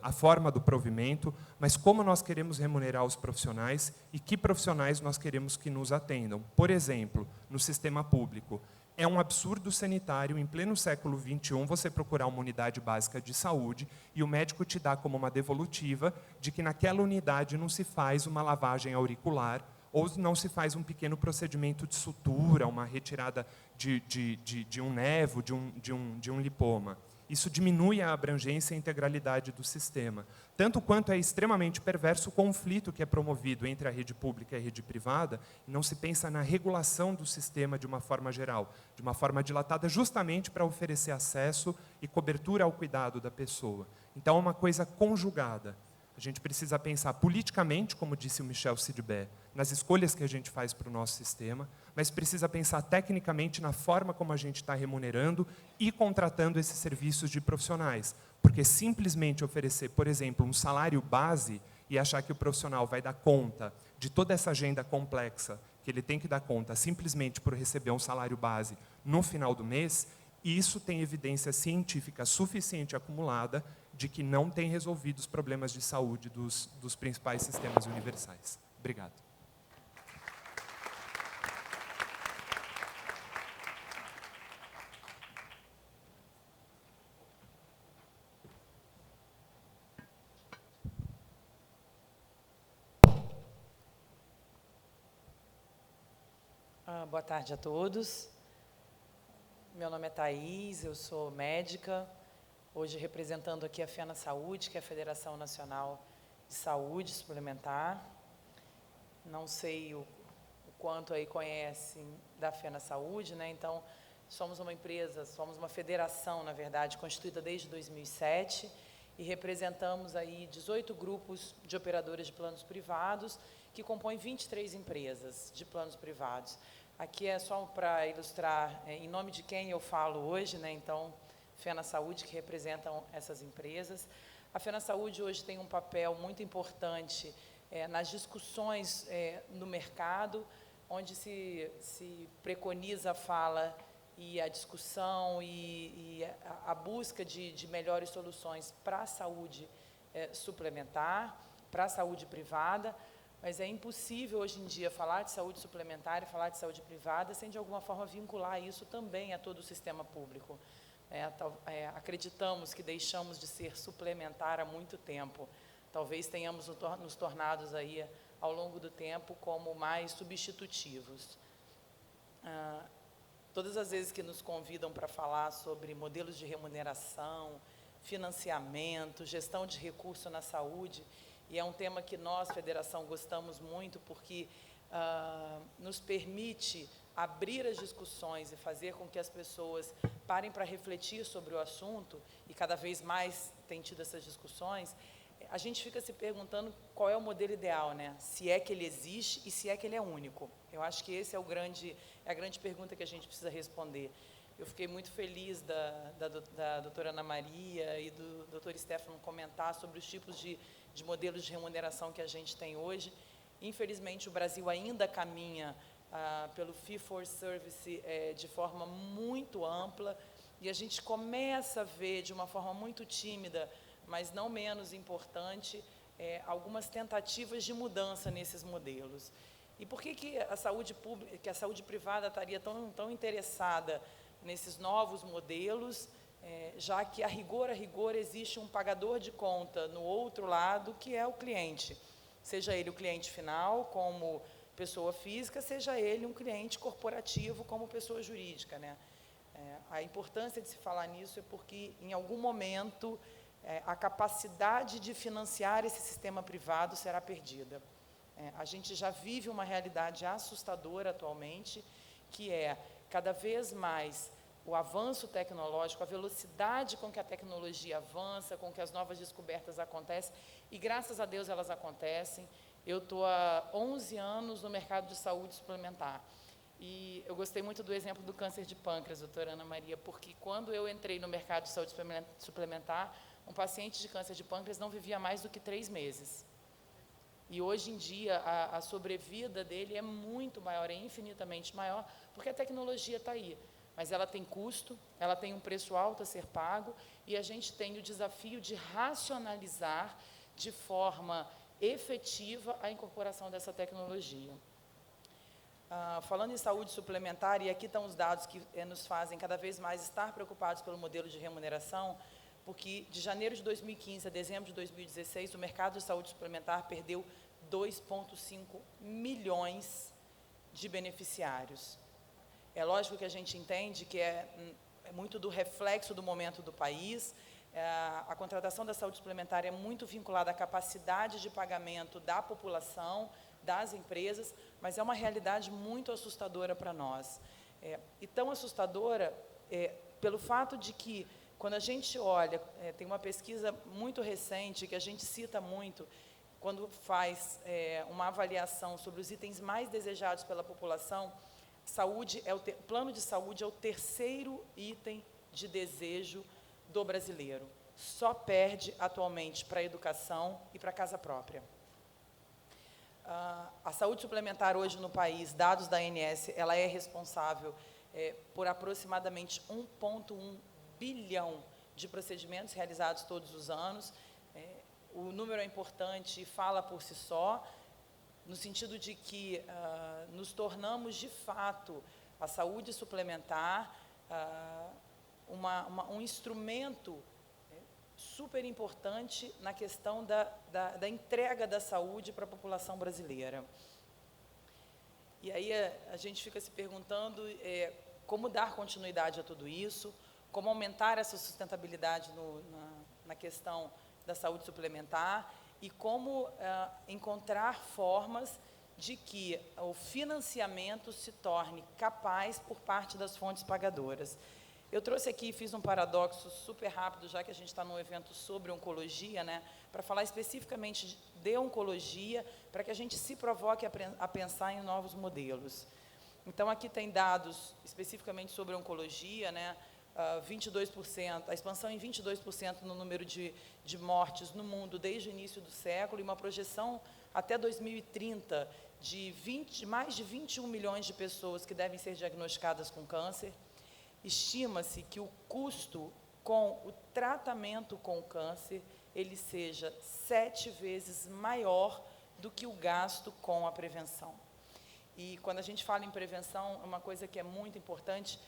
C: a forma do provimento, mas como nós queremos remunerar os profissionais e que profissionais nós queremos que nos atendam. Por exemplo, no sistema público, é um absurdo sanitário, em pleno século XXI, você procurar uma unidade básica de saúde e o médico te dá como uma devolutiva de que naquela unidade não se faz uma lavagem auricular ou não se faz um pequeno procedimento de sutura, uma retirada de um nevo, de um lipoma. Isso diminui a abrangência e a integralidade do sistema. Tanto quanto é extremamente perverso o conflito que é promovido entre a rede pública e a rede privada, e não se pensa na regulação do sistema de uma forma geral, de uma forma dilatada, justamente para oferecer acesso e cobertura ao cuidado da pessoa. Então, é uma coisa conjugada. A gente precisa pensar politicamente, como disse o Michel Sidibé, nas escolhas que a gente faz para o nosso sistema, mas precisa pensar tecnicamente na forma como a gente está remunerando e contratando esses serviços de profissionais. Porque simplesmente oferecer, por exemplo, um salário base e achar que o profissional vai dar conta de toda essa agenda complexa que ele tem que dar conta simplesmente por receber um salário base no final do mês, isso tem evidência científica suficiente acumulada de que não tem resolvido os problemas de saúde dos principais sistemas universais. Obrigado.
D: Boa tarde a todos. Meu nome é Thaís, eu sou médica, hoje representando aqui a FENA Saúde, que é a Federação Nacional de Saúde Suplementar. Não sei o quanto aí conhecem da FENA Saúde, né? Então, somos uma empresa, somos uma federação, na verdade, constituída desde 2007 e representamos aí 18 grupos de operadoras de planos privados que compõem 23 empresas de planos privados. Aqui é só para ilustrar em nome de quem eu falo hoje, né? Então, FENA Saúde, que representam essas empresas. A FENA Saúde hoje tem um papel muito importante nas discussões no mercado, onde se preconiza a fala e a discussão e a busca de melhores soluções para a saúde suplementar, para a saúde privada, mas é impossível hoje em dia falar de saúde suplementar e falar de saúde privada sem de alguma forma vincular isso também a todo o sistema público. Acreditamos que deixamos de ser suplementar há muito tempo. Talvez tenhamos nos tornados aí ao longo do tempo como mais substitutivos. Todas as vezes que nos convidam para falar sobre modelos de remuneração, financiamento, gestão de recurso na saúde, e é um tema que nós, Federação, gostamos muito, porque nos permite abrir as discussões e fazer com que as pessoas parem para refletir sobre o assunto, e cada vez mais tem tido essas discussões. A gente fica se perguntando qual é o modelo ideal, né? Se é que ele existe e se é que ele é único. Eu acho que esse é a grande pergunta que a gente precisa responder. Eu fiquei muito feliz da doutora Ana Maria e do doutor Stefano comentar sobre os tipos de modelos de remuneração que a gente tem hoje. Infelizmente, o Brasil ainda caminha pelo fee-for-service de forma muito ampla, e a gente começa a ver de uma forma muito tímida, mas não menos importante, algumas tentativas de mudança nesses modelos. E por que a saúde pública, que a saúde privada estaria tão interessada nesses novos modelos, já que a rigor existe um pagador de conta no outro lado, que é o cliente, seja ele o cliente final como pessoa física, seja ele um cliente corporativo como pessoa jurídica, né? A importância de se falar nisso é porque em algum momento a capacidade de financiar esse sistema privado será perdida. A gente já vive uma realidade assustadora atualmente, que é cada vez mais o avanço tecnológico, a velocidade com que a tecnologia avança, com que as novas descobertas acontecem, e graças a Deus elas acontecem. Eu estou há 11 anos no mercado de saúde suplementar, e eu gostei muito do exemplo do câncer de pâncreas, doutora Ana Maria, porque quando eu entrei no mercado de saúde suplementar, um paciente de câncer de pâncreas não vivia mais do que 3 meses. E hoje em dia, a sobrevida dele é muito maior, é infinitamente maior, porque a tecnologia está aí. Mas ela tem custo, ela tem um preço alto a ser pago, e a gente tem o desafio de racionalizar de forma efetiva a incorporação dessa tecnologia. Falando em saúde suplementar, e aqui estão os dados que nos fazem cada vez mais estar preocupados pelo modelo de remuneração, porque de janeiro de 2015 a dezembro de 2016, o mercado de saúde suplementar perdeu 2,5 milhões de beneficiários. É lógico que a gente entende que é muito do reflexo do momento do país. A contratação da saúde suplementar é muito vinculada à capacidade de pagamento da população, das empresas, mas é uma realidade muito assustadora para nós. E tão assustadora pelo fato de que, quando a gente olha, tem uma pesquisa muito recente que a gente cita muito, quando faz uma avaliação sobre os itens mais desejados pela população, plano de saúde é o terceiro item de desejo do brasileiro. Só perde atualmente para a educação e para a casa própria. A saúde suplementar hoje no país, dados da ANS, ela é responsável por aproximadamente 1,1 bilhão de procedimentos realizados todos os anos. O número é importante e fala por si só, no sentido de que nos tornamos, de fato, a saúde suplementar um instrumento super importante na questão da entrega da saúde para a população brasileira. E aí a gente fica se perguntando como dar continuidade a tudo isso, como aumentar essa sustentabilidade na questão da saúde suplementar e como encontrar formas de que o financiamento se torne capaz por parte das fontes pagadoras. Eu trouxe aqui, fiz um paradoxo super rápido, já que a gente está num evento sobre oncologia, né, para falar especificamente de oncologia, para que a gente se provoque a pensar em novos modelos. Então, aqui tem dados especificamente sobre oncologia, né, 22%, a expansão em 22% no número de mortes no mundo desde o início do século, e uma projeção até 2030 de mais de 21 milhões de pessoas que devem ser diagnosticadas com câncer. Estima-se que o custo com o tratamento com o câncer, ele seja 7 vezes maior do que o gasto com a prevenção. E quando a gente fala em prevenção, uma coisa que é muito importante,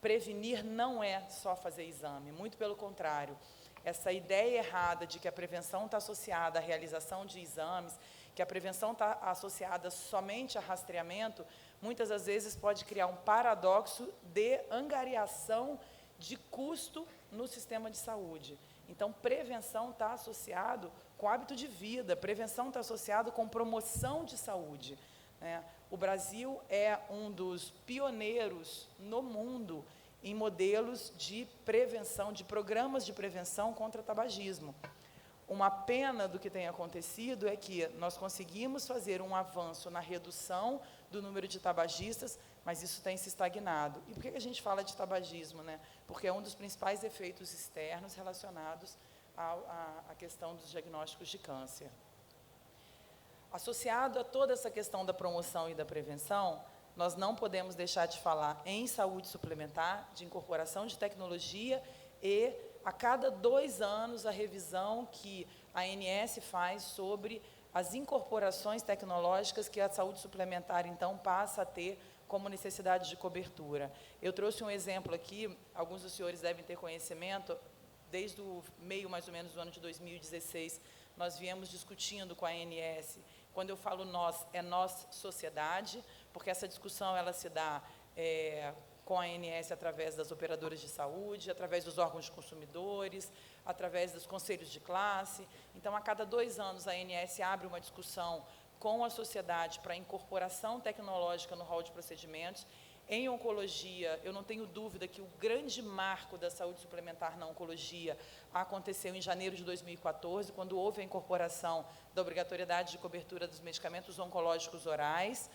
D: prevenir não é só fazer exame, muito pelo contrário. Essa ideia errada de que a prevenção está associada à realização de exames, que a prevenção está associada somente a rastreamento, muitas das vezes pode criar um paradoxo de angariação de custo no sistema de saúde. Então, prevenção está associado com hábito de vida, prevenção está associado com promoção de saúde, né? O Brasil é um dos pioneiros no mundo em modelos de prevenção, de programas de prevenção contra tabagismo. Uma pena do que tem acontecido é que nós conseguimos fazer um avanço na redução do número de tabagistas, mas isso tem se estagnado. E por que a gente fala de tabagismo, né? Porque é um dos principais efeitos externos relacionados à questão dos diagnósticos de câncer. Associado a toda essa questão da promoção e da prevenção, nós não podemos deixar de falar em saúde suplementar, de incorporação de tecnologia e, a cada 2 anos, a revisão que a ANS faz sobre as incorporações tecnológicas que a saúde suplementar, então, passa a ter como necessidade de cobertura. Eu trouxe um exemplo aqui, alguns dos senhores devem ter conhecimento, desde o meio, mais ou menos, do ano de 2016, nós viemos discutindo com a ANS. Quando eu falo nós, é nós, sociedade, porque essa discussão ela se dá com a ANS através das operadoras de saúde, através dos órgãos de consumidores, através dos conselhos de classe. Então, a cada 2 anos, a ANS abre uma discussão com a sociedade para incorporação tecnológica no rol de procedimentos. Em oncologia, eu não tenho dúvida que o grande marco da saúde suplementar na oncologia aconteceu em janeiro de 2014, quando houve a incorporação da obrigatoriedade de cobertura dos medicamentos oncológicos orais.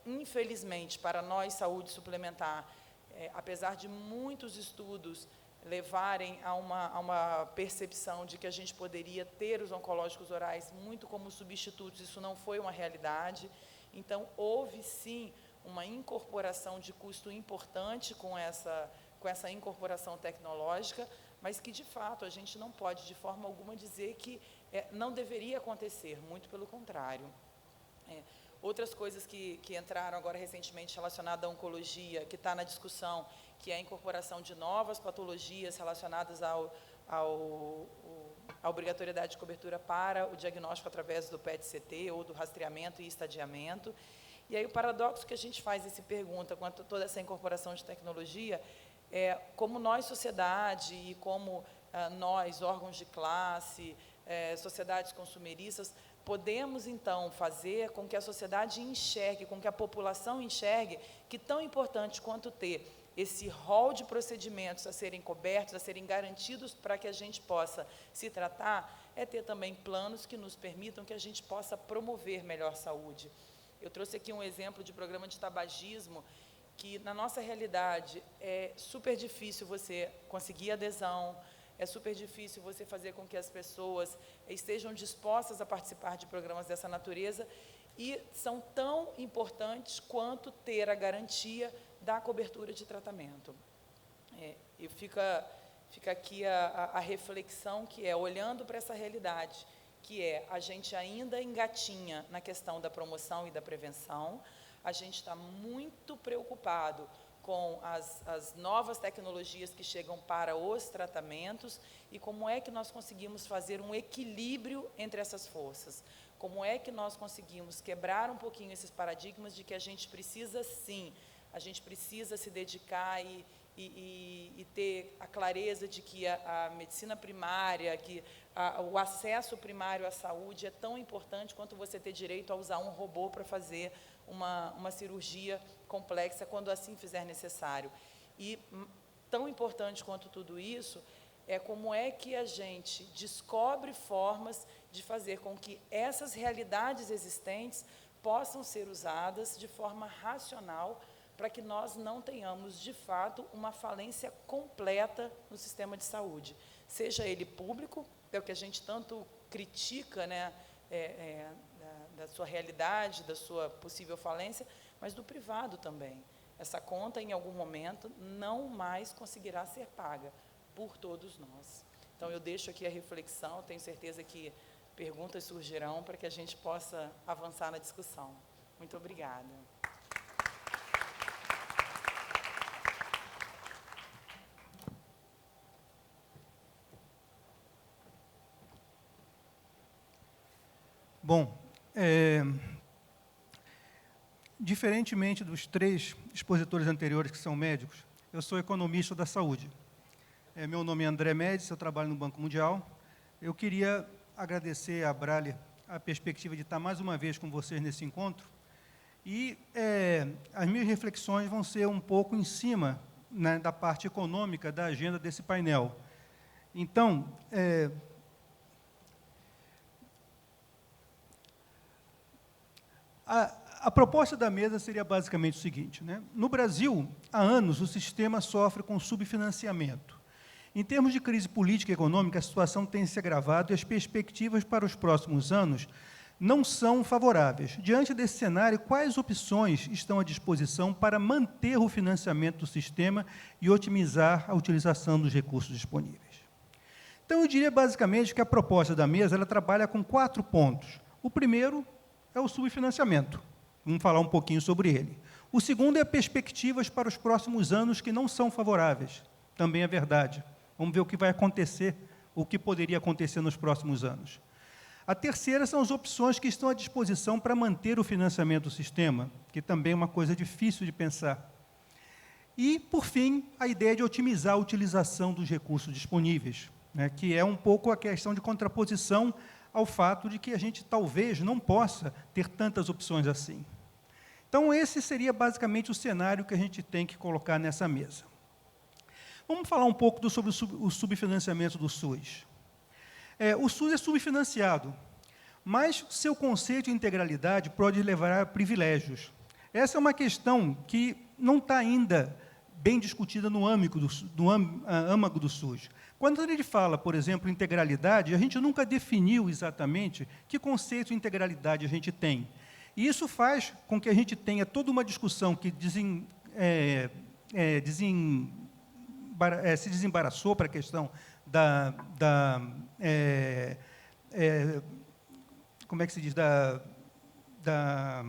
D: Infelizmente, para nós, saúde suplementar, apesar de muitos estudos levarem a uma percepção de que a gente poderia ter os oncológicos orais muito como substitutos, isso não foi uma realidade. Então, houve, sim, uma incorporação de custo importante com essa incorporação tecnológica, mas que, de fato, a gente não pode, de forma alguma, dizer que não deveria acontecer, muito pelo contrário. Outras coisas que entraram agora recentemente relacionadas à oncologia, que está na discussão, que é a incorporação de novas patologias relacionadas à obrigatoriedade de cobertura para o diagnóstico através do PET-CT ou do rastreamento e estadiamento. E aí o paradoxo que a gente faz e se pergunta quanto a toda essa incorporação de tecnologia é como nós, sociedade, e como nós, órgãos de classe, sociedades consumeristas, podemos, então, fazer com que a sociedade enxergue, com que a população enxergue que tão importante quanto ter esse rol de procedimentos a serem cobertos, a serem garantidos para que a gente possa se tratar, é ter também planos que nos permitam que a gente possa promover melhor saúde. Eu trouxe aqui um exemplo de programa de tabagismo, que, na nossa realidade, é super difícil você conseguir adesão, é super difícil você fazer com que as pessoas estejam dispostas a participar de programas dessa natureza, e são tão importantes quanto ter a garantia da cobertura de tratamento. E fica aqui a reflexão, que é, olhando para essa realidade, que é, a gente ainda engatinha na questão da promoção e da prevenção, a gente está muito preocupado com as novas tecnologias que chegam para os tratamentos e como é que nós conseguimos fazer um equilíbrio entre essas forças. Como é que nós conseguimos quebrar um pouquinho esses paradigmas de que a gente precisa, sim, a gente precisa se dedicar e ter a clareza de que a medicina primária, que o acesso primário à saúde é tão importante quanto você ter direito a usar um robô para fazer uma cirurgia complexa, quando assim fizer necessário. E tão importante quanto tudo isso é como é que a gente descobre formas de fazer com que essas realidades existentes possam ser usadas de forma racional para que nós não tenhamos, de fato, uma falência completa no sistema de saúde. Seja ele público, é o que a gente tanto critica, né, da sua realidade, da sua possível falência, mas do privado também. Essa conta, em algum momento, não mais conseguirá ser paga por todos nós. Então, eu deixo aqui a reflexão, tenho certeza que perguntas surgirão para que a gente possa avançar na discussão. Muito obrigada.
E: Bom, diferentemente dos 3 expositores anteriores, que são médicos, eu sou economista da saúde. Meu nome é André Médici, eu trabalho no Banco Mundial. Eu queria agradecer à Brale a perspectiva de estar mais uma vez com vocês nesse encontro. E as minhas reflexões vão ser um pouco em cima, né, da parte econômica da agenda desse painel. Então, a proposta da mesa seria basicamente o seguinte, né? No Brasil, há anos, o sistema sofre com subfinanciamento. Em termos de crise política e econômica, a situação tem se agravado e as perspectivas para os próximos anos não são favoráveis. Diante desse cenário, quais opções estão à disposição para manter o financiamento do sistema e otimizar a utilização dos recursos disponíveis? Então, eu diria basicamente que a proposta da mesa ela trabalha com 4 pontos. O primeiro é o subfinanciamento. Vamos falar um pouquinho sobre ele. O segundo é perspectivas para os próximos anos que não são favoráveis. Também é verdade. Vamos ver o que vai acontecer, o que poderia acontecer nos próximos anos. A terceira são as opções que estão à disposição para manter o financiamento do sistema, que também é uma coisa difícil de pensar. E, por fim, a ideia de otimizar a utilização dos recursos disponíveis, né, que é um pouco a questão de contraposição ao fato de que a gente talvez não possa ter tantas opções assim. Então, esse seria basicamente o cenário que a gente tem que colocar nessa mesa. Vamos falar um pouco sobre o subfinanciamento do SUS. O SUS é subfinanciado, mas seu conceito de integralidade pode levar a privilégios. Essa é uma questão que não está ainda bem discutida no âmago do SUS. Quando a gente fala, por exemplo, integralidade, a gente nunca definiu exatamente que conceito de integralidade a gente tem. E isso faz com que a gente tenha toda uma discussão que se desembaraçou para a questão como é que se diz, da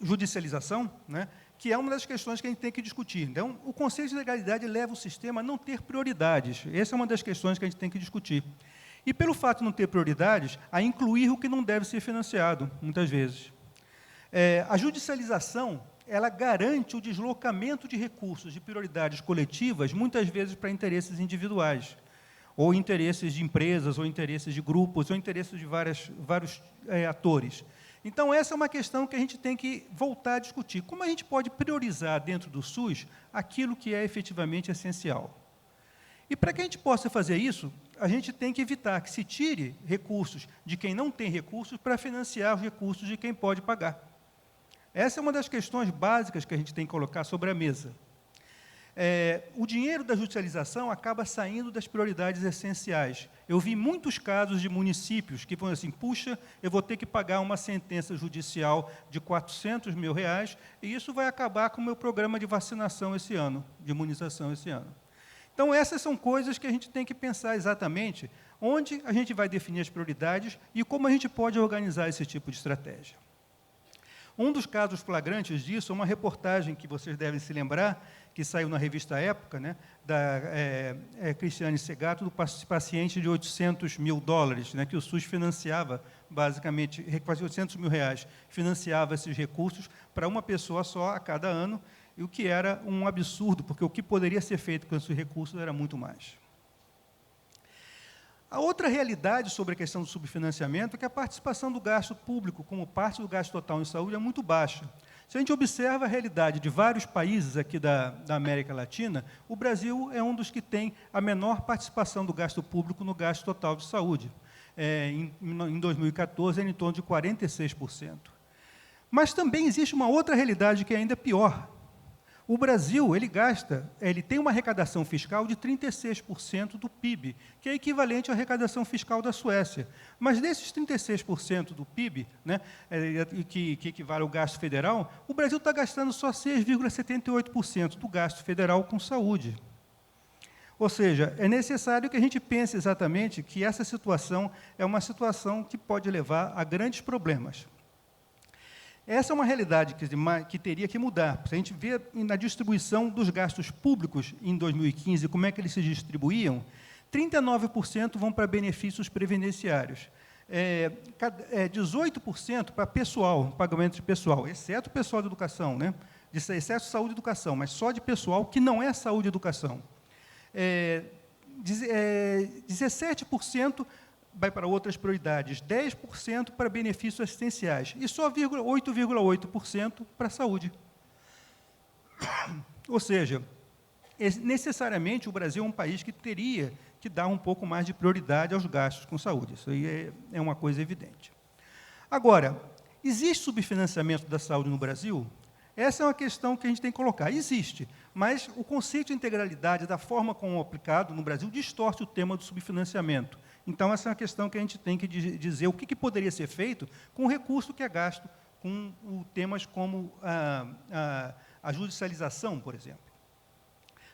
E: judicialização, né? Que é uma das questões que a gente tem que discutir. Então, o conceito de legalidade leva o sistema a não ter prioridades. Essa é uma das questões que a gente tem que discutir. E, pelo fato de não ter prioridades, a incluir o que não deve ser financiado, muitas vezes. A judicialização, ela garante o deslocamento de recursos de prioridades coletivas, muitas vezes para interesses individuais, ou interesses de empresas, ou interesses de grupos, ou interesses de vários atores. Então, essa é uma questão que a gente tem que voltar a discutir. Como a gente pode priorizar dentro do SUS aquilo que é efetivamente essencial? E, para que a gente possa fazer isso, a gente tem que evitar que se tire recursos de quem não tem recursos para financiar os recursos de quem pode pagar. Essa é uma das questões básicas que a gente tem que colocar sobre a mesa. O dinheiro da judicialização acaba saindo das prioridades essenciais. Eu vi muitos casos de municípios que falam assim, puxa, eu vou ter que pagar uma sentença judicial de R$400 mil, e isso vai acabar com o meu programa de vacinação esse ano, de imunização esse ano. Então, essas são coisas que a gente tem que pensar exatamente onde a gente vai definir as prioridades e como a gente pode organizar esse tipo de estratégia. Um dos casos flagrantes disso é uma reportagem que vocês devem se lembrar, que saiu na revista Época, né, da Cristiane Segato, do paciente de $800 mil, né, que o SUS financiava, basicamente, quase R$800 mil, financiava esses recursos para uma pessoa só a cada ano, e o que era um absurdo, porque o que poderia ser feito com esses recursos era muito mais. A outra realidade sobre a questão do subfinanciamento é que a participação do gasto público como parte do gasto total em saúde é muito baixa. Se a gente observa a realidade de vários países aqui da América Latina, o Brasil é um dos que tem a menor participação do gasto público no gasto total de saúde. Em 2014, era em torno de 46%. Mas também existe uma outra realidade que é ainda pior. O Brasil, ele tem uma arrecadação fiscal de 36% do PIB, que é equivalente à arrecadação fiscal da Suécia. Mas desses 36% do PIB, né, que equivale ao gasto federal, o Brasil está gastando só 6,78% do gasto federal com saúde. Ou seja, é necessário que a gente pense exatamente que essa situação é uma situação que pode levar a grandes problemas. Essa é uma realidade que teria que mudar. Se a gente vê na distribuição dos gastos públicos em 2015, como é que eles se distribuíam, 39% vão para benefícios previdenciários, 18% para pessoal, pagamento de pessoal, exceto o pessoal de educação, né? Exceto saúde e educação, mas só de pessoal que não é saúde e educação. 17% vai para outras prioridades, 10% para benefícios assistenciais e só 8,8% para a saúde. Ou seja, necessariamente o Brasil é um país que teria que dar um pouco mais de prioridade aos gastos com saúde. Isso aí é uma coisa evidente. Agora, existe subfinanciamento da saúde no Brasil? Essa é uma questão que a gente tem que colocar. Existe, mas o conceito de integralidade, da forma como é aplicado no Brasil, distorce o tema do subfinanciamento. Então, essa é uma questão que a gente tem que dizer o que poderia ser feito com o recurso que é gasto com temas como a judicialização, por exemplo.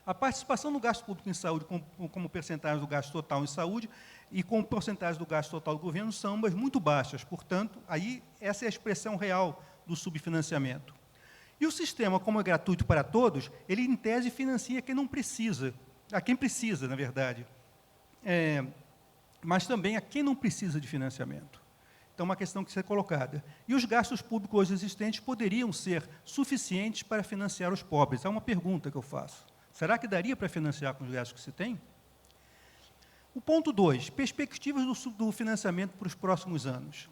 E: A participação no gasto público em saúde como percentagem do gasto total em saúde e como porcentagem do gasto total do governo são ambas muito baixas. Portanto, aí essa é a expressão real do subfinanciamento. E o sistema, como é gratuito para todos, ele, em tese, financia quem não precisa, a quem precisa, na verdade. Mas também a quem não precisa de financiamento. Então, uma questão que ser colocada. E os gastos públicos hoje existentes poderiam ser suficientes para financiar os pobres? É uma pergunta que eu faço. Será que daria para financiar com os gastos que se tem? O ponto 2, perspectivas do financiamento para os próximos anos.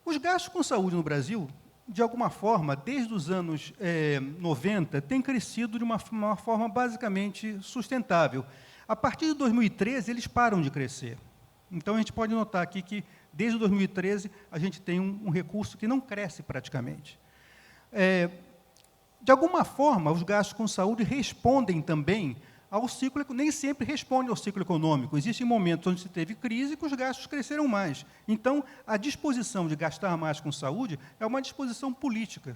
E: Os gastos com saúde no Brasil, de alguma forma, desde os anos 90, têm crescido de uma forma basicamente sustentável. A partir de 2013, eles param de crescer. Então, a gente pode notar aqui que, desde 2013, a gente tem um recurso que não cresce praticamente. De alguma forma, os gastos com saúde respondem também ao ciclo, nem sempre respondem ao ciclo econômico. Existem momentos onde se teve crise que os gastos cresceram mais. Então, a disposição de gastar mais com saúde é uma disposição política.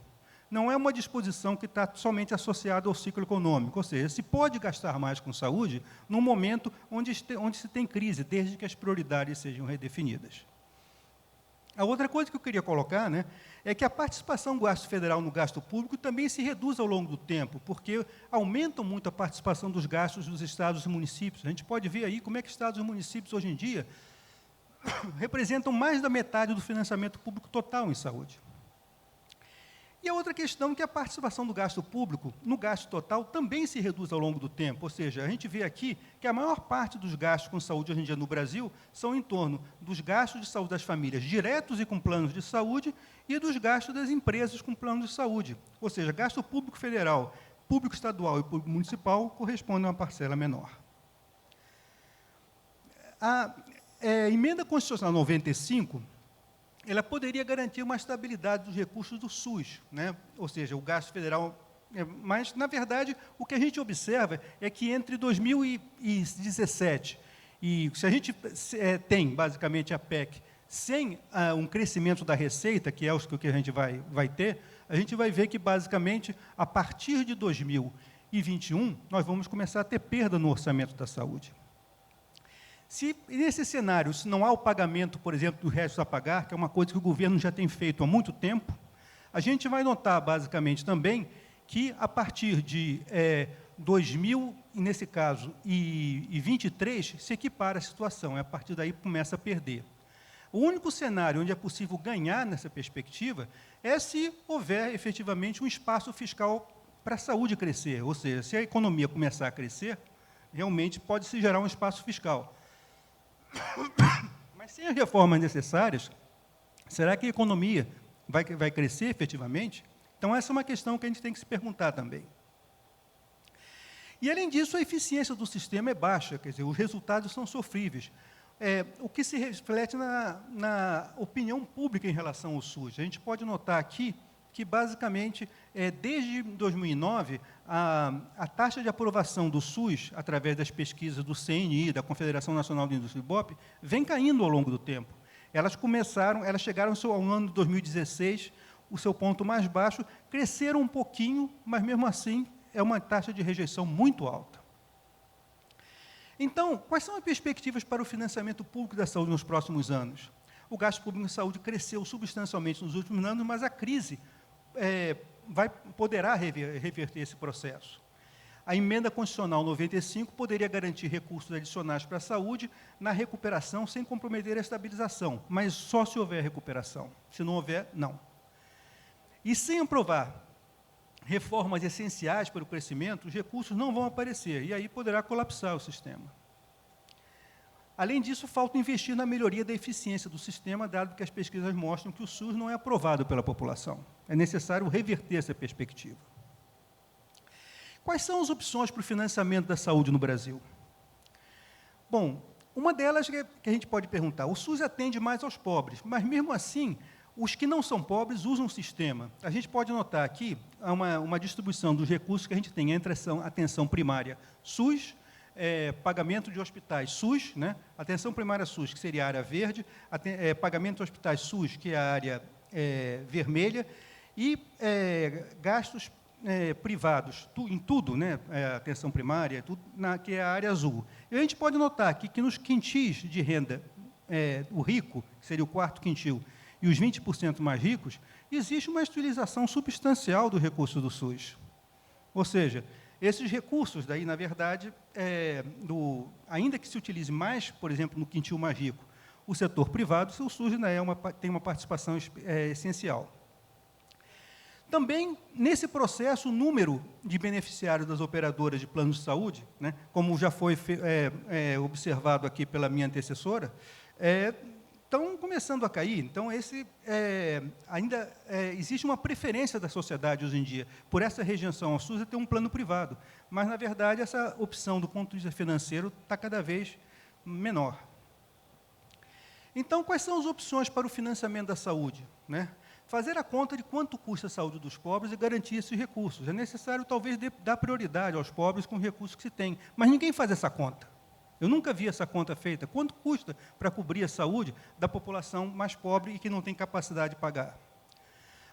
E: Não é uma disposição que está somente associada ao ciclo econômico. Ou seja, se pode gastar mais com saúde num momento onde se tem crise, desde que as prioridades sejam redefinidas. A outra coisa que eu queria colocar, né, é que a participação do gasto federal no gasto público também se reduz ao longo do tempo, porque aumentam muito a participação dos gastos dos estados e municípios. A gente pode ver aí como é que estados e municípios, hoje em dia, representam mais da metade do financiamento público total em saúde. E a outra questão é que a participação do gasto público no gasto total também se reduz ao longo do tempo. Ou seja, a gente vê aqui que a maior parte dos gastos com saúde hoje em dia no Brasil são em torno dos gastos de saúde das famílias diretos e com planos de saúde e dos gastos das empresas com planos de saúde. Ou seja, gasto público federal, público estadual e público municipal correspondem a uma parcela menor. A emenda constitucional 95, ela poderia garantir uma estabilidade dos recursos do SUS, né? Ou seja, o gasto federal. Mas, na verdade, o que a gente observa é que entre 2017 e se a gente tem, basicamente, a PEC sem um crescimento da receita, que é o que a gente vai ter, a gente vai ver que, basicamente, a partir de 2021, nós vamos começar a ter perda no orçamento da saúde. Se, nesse cenário, se não há o pagamento, por exemplo, dos restos a pagar, que é uma coisa que o governo já tem feito há muito tempo, a gente vai notar, basicamente, também, que, a partir de 2000, nesse caso, e 23, se equipara a situação, e a partir daí começa a perder. O único cenário onde é possível ganhar nessa perspectiva é se houver, efetivamente, um espaço fiscal para a saúde crescer, ou seja, se a economia começar a crescer, realmente pode-se gerar um espaço fiscal. Mas sem as reformas necessárias, será que a economia vai crescer efetivamente? Então, essa é uma questão que a gente tem que se perguntar também. E, além disso, a eficiência do sistema é baixa, quer dizer, os resultados são sofríveis. O que se reflete na opinião pública em relação ao SUS. A gente pode notar aqui que, basicamente, desde 2009, a taxa de aprovação do SUS, através das pesquisas do CNI, da Confederação Nacional de Indústria Ibope, vem caindo ao longo do tempo. Elas chegaram ao ano de 2016, o seu ponto mais baixo, cresceram um pouquinho, mas, mesmo assim, é uma taxa de rejeição muito alta. Então, quais são as perspectivas para o financiamento público da saúde nos próximos anos? O gasto público em saúde cresceu substancialmente nos últimos anos, mas a crise poderá reverter esse processo. A emenda constitucional 95 poderia garantir recursos adicionais para a saúde na recuperação sem comprometer a estabilização, mas só se houver recuperação. Se não houver, não. E sem aprovar reformas essenciais para o crescimento, os recursos não vão aparecer, e aí poderá colapsar o sistema. Além disso, falta investir na melhoria da eficiência do sistema, dado que as pesquisas mostram que o SUS não é aprovado pela população. É necessário reverter essa perspectiva. Quais são as opções para o financiamento da saúde no Brasil? Bom, uma delas que a gente pode perguntar, o SUS atende mais aos pobres, mas, mesmo assim, os que não são pobres usam o sistema. A gente pode notar aqui uma distribuição dos recursos que a gente tem entre a atenção primária SUS, pagamento de hospitais SUS, né? Atenção primária SUS, que seria a área verde, pagamento de hospitais SUS, que é a área vermelha, e gastos privados, em tudo, né? Atenção primária, tudo, que é a área azul. E a gente pode notar aqui que nos quintis de renda, o rico, que seria o quarto quintil, e os 20% mais ricos, existe uma utilização substancial do recurso do SUS. Ou seja, esses recursos, daí, na verdade, ainda que se utilize mais, por exemplo, no quintil mais rico, o setor privado, o SUS ainda tem uma participação essencial. Também, nesse processo, o número de beneficiários das operadoras de planos de saúde, né, como já foi observado aqui pela minha antecessora, estão começando a cair. Então, ainda existe uma preferência da sociedade, hoje em dia, por essa rejeição ao SUS, é ter um plano privado. Mas, na verdade, essa opção, do ponto de vista financeiro, está cada vez menor. Então, quais são as opções para o financiamento da saúde, né? Fazer a conta de quanto custa a saúde dos pobres e garantir esses recursos. É necessário, talvez, dar prioridade aos pobres com os recursos que se tem. Mas ninguém faz essa conta. Eu nunca vi essa conta feita. Quanto custa para cobrir a saúde da população mais pobre e que não tem capacidade de pagar?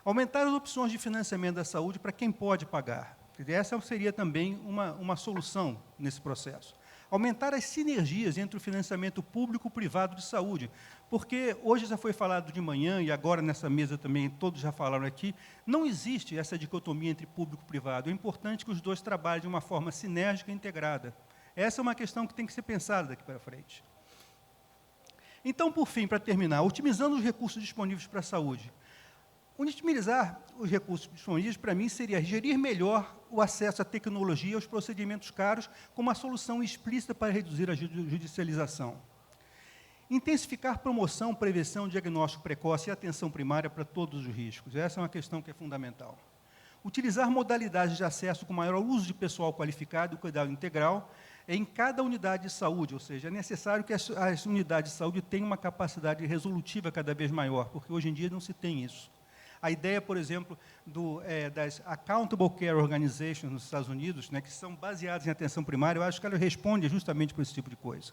E: Aumentar as opções de financiamento da saúde para quem pode pagar. Essa seria também uma solução nesse processo. Aumentar as sinergias entre o financiamento público e privado de saúde, porque hoje já foi falado de manhã, e agora nessa mesa também todos já falaram aqui, não existe essa dicotomia entre público e privado. É importante que os dois trabalhem de uma forma sinérgica e integrada. Essa é uma questão que tem que ser pensada daqui para frente. Então, por fim, para terminar, otimizando os recursos disponíveis para a saúde. Otimizar os recursos disponíveis, para mim, seria gerir melhor o acesso à tecnologia e aos procedimentos caros, como uma solução explícita para reduzir a judicialização. Intensificar promoção, prevenção, diagnóstico precoce e atenção primária para todos os riscos. Essa é uma questão que é fundamental. Utilizar modalidades de acesso com maior uso de pessoal qualificado e cuidado integral em cada unidade de saúde, ou seja, é necessário que as unidades de saúde tenham uma capacidade resolutiva cada vez maior, porque hoje em dia não se tem isso. A ideia, por exemplo, das Accountable Care Organizations nos Estados Unidos, né, que são baseadas em atenção primária, eu acho que ela responde justamente por esse tipo de coisa.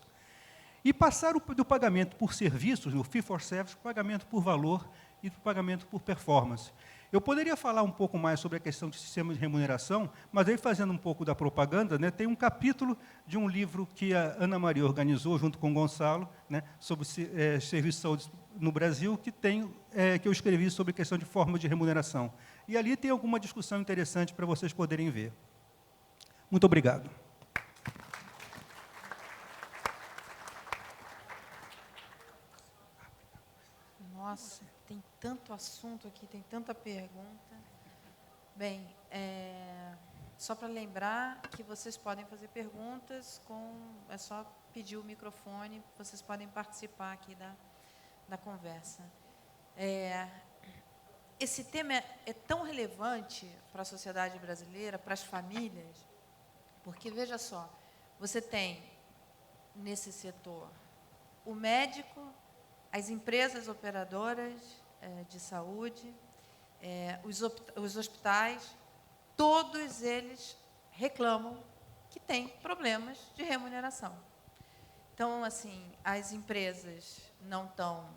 E: E passar do pagamento por serviços, no fee for service, para o pagamento por valor e do pagamento por performance. Eu poderia falar um pouco mais sobre a questão de sistema de remuneração, mas aí, fazendo um pouco da propaganda, né, tem um capítulo de um livro que a Ana Maria organizou, junto com o Gonçalo, né, sobre serviço de saúde no Brasil que eu escrevi sobre questão de forma de remuneração. E ali tem alguma discussão interessante para vocês poderem ver. Muito obrigado.
A: Nossa, tem tanto assunto aqui, tem tanta pergunta. Bem, só para lembrar que vocês podem fazer perguntas, é só pedir o microfone, vocês podem participar aqui da conversa. Esse tema é tão relevante para a sociedade brasileira, para as famílias, porque, veja só, você tem, nesse setor, o médico, as empresas operadoras de saúde, os hospitais, todos eles reclamam que têm problemas de remuneração. Então, assim, as empresas não estão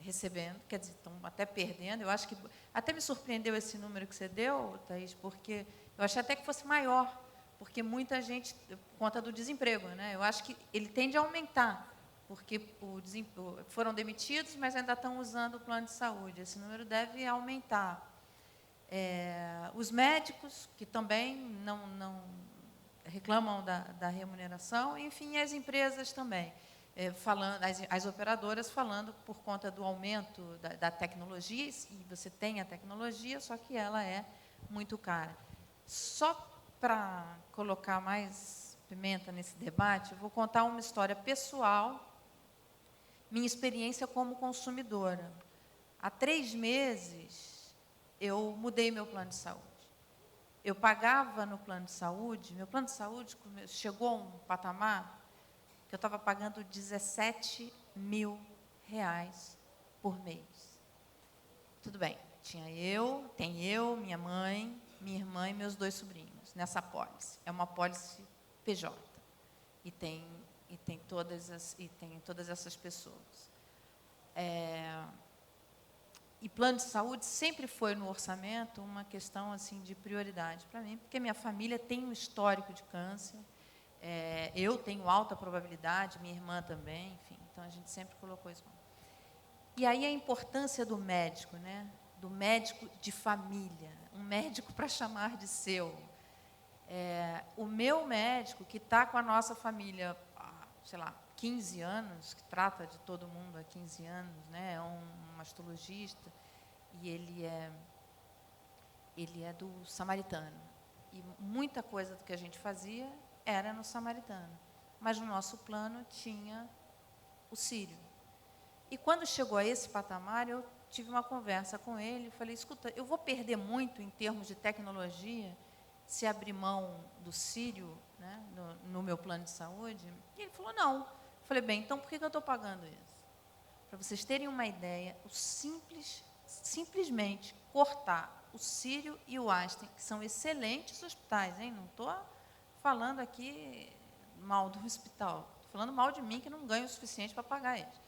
A: recebendo, quer dizer, estão até perdendo. Eu acho que até me surpreendeu esse número que você deu, Thaís, porque eu achei até que fosse maior, porque muita gente, por conta do desemprego, né? Eu acho que ele tende a aumentar, porque foram demitidos, mas ainda estão usando o plano de saúde. Esse número deve aumentar. Os médicos, que também não reclamam da remuneração, enfim, as empresas também, as operadoras falando por conta do aumento da tecnologia, e você tem a tecnologia, só que ela é muito cara. Só para colocar mais pimenta nesse debate, eu vou contar uma história pessoal, minha experiência como consumidora. Há 3 meses, eu mudei meu plano de saúde. Eu pagava no plano de saúde, meu plano de saúde chegou a um patamar que eu estava pagando R$17 mil por mês. Tudo bem, tem eu, minha mãe, minha irmã e meus 2 sobrinhos nessa apólice. É uma apólice PJ. E tem todas essas pessoas. E plano de saúde sempre foi no orçamento uma questão assim de prioridade para mim, porque minha família tem um histórico de câncer, eu tenho alta probabilidade, minha irmã também, enfim, então a gente sempre colocou isso. E aí a importância do médico, né? Do médico de família, um médico para chamar de seu. O meu médico, que está com a nossa família há, sei lá, 15 anos, que trata de todo mundo há 15 anos, né? É um mastologista, e ele é do Samaritano. E muita coisa do que a gente fazia era no Samaritano. Mas no nosso plano tinha o Sírio. E quando chegou a esse patamar, eu tive uma conversa com ele, falei, escuta, eu vou perder muito em termos de tecnologia se abrir mão do Sírio, né, no meu plano de saúde? E ele falou, não. Eu falei, bem, então por que eu estou pagando isso? Para vocês terem uma ideia, simplesmente cortar o Sírio e o Einstein, que são excelentes hospitais, hein? Não estou falando aqui mal do hospital, estou falando mal de mim, que não ganho o suficiente para pagar eles.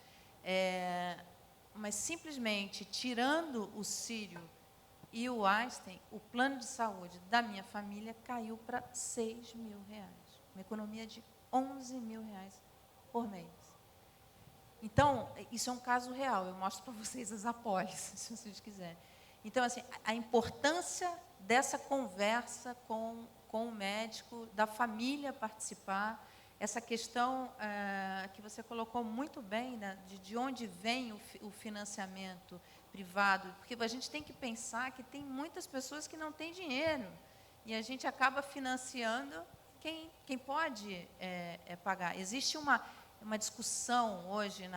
A: Mas simplesmente tirando o Sírio e o Einstein, o plano de saúde da minha família caiu para R$6 mil, uma economia de R$11 mil por mês. Então, isso é um caso real, eu mostro para vocês as apólices, se vocês quiserem. Então, assim, a importância dessa conversa com o médico, da família participar, essa questão que você colocou muito bem, né, de onde vem o financiamento privado, porque a gente tem que pensar que tem muitas pessoas que não têm dinheiro, e a gente acaba financiando quem pode pagar. Existe uma discussão hoje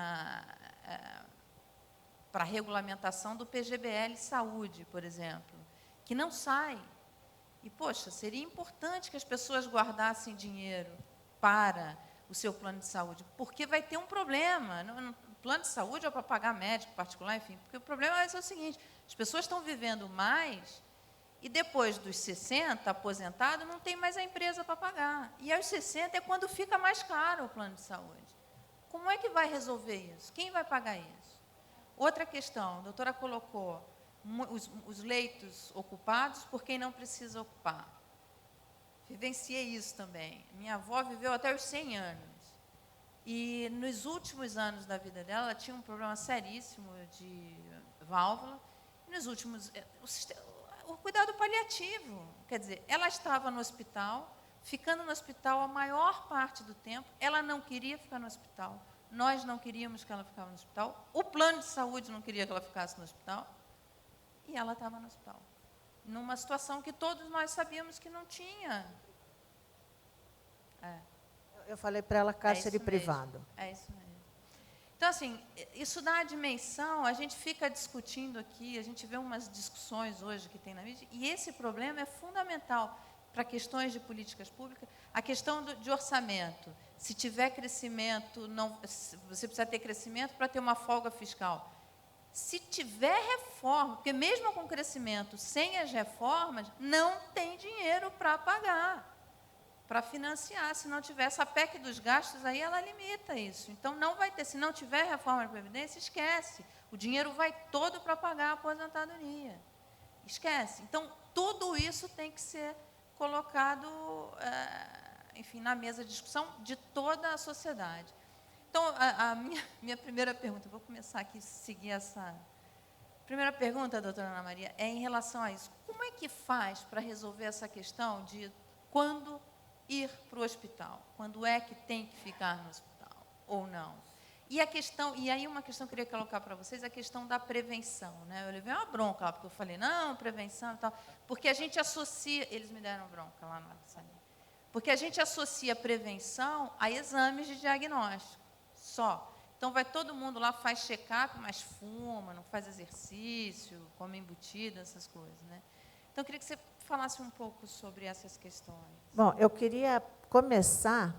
A: para a regulamentação do PGBL Saúde, por exemplo, que não sai. E, poxa, seria importante que as pessoas guardassem dinheiro para o seu plano de saúde, porque vai ter um problema. No plano de saúde é para pagar médico particular, enfim, porque o problema vai ser o seguinte, as pessoas estão vivendo mais e depois dos 60, aposentado, não tem mais a empresa para pagar. E aos 60 é quando fica mais caro o plano de saúde. Como é que vai resolver isso? Quem vai pagar isso? Outra questão, a doutora colocou os leitos ocupados por quem não precisa ocupar. Vivenciei isso também. Minha avó viveu até os 100 anos. E nos últimos anos da vida dela, ela tinha um problema seríssimo de válvula. E nos últimos, o cuidado paliativo, quer dizer, ela estava no hospital, ficando no hospital a maior parte do tempo. Ela não queria ficar no hospital. Nós não queríamos que ela ficasse no hospital. O plano de saúde não queria que ela ficasse no hospital. E ela estava no hospital. Numa situação que todos nós sabíamos que não tinha.
B: Eu falei para ela cárcere privado.
A: É isso mesmo. Então, assim, isso dá a dimensão, a gente fica discutindo aqui, a gente vê umas discussões hoje que tem na mídia, e esse problema é fundamental para questões de políticas públicas, a questão de orçamento. Se tiver crescimento, você precisa ter crescimento para ter uma folga fiscal. Se tiver reforma, porque mesmo com crescimento, sem as reformas, não tem dinheiro para pagar, para financiar. Se não tiver essa PEC dos gastos, aí ela limita isso. Então, não vai ter. Se não tiver reforma de Previdência, esquece. O dinheiro vai todo para pagar a aposentadoria. Esquece. Então, tudo isso tem que ser colocado, enfim, na mesa de discussão de toda a sociedade. Então, a minha primeira pergunta, vou começar aqui a seguir essa... Primeira pergunta, doutora Ana Maria, é em relação a isso. Como é que faz para resolver essa questão de quando ir para o hospital? Quando é que tem que ficar no hospital ou não? E aí uma questão que eu queria colocar para vocês, a questão da prevenção, né? Eu levei uma bronca lá, porque eu falei, não, prevenção e tal, porque a gente associa, eles me deram bronca lá na salinha, porque a gente associa prevenção a exames de diagnóstico, só. Então, vai todo mundo lá, faz check-up, mas fuma, não faz exercício, come embutido, essas coisas, né? Então, eu queria que você falasse um pouco sobre essas questões.
B: Bom, eu queria começar,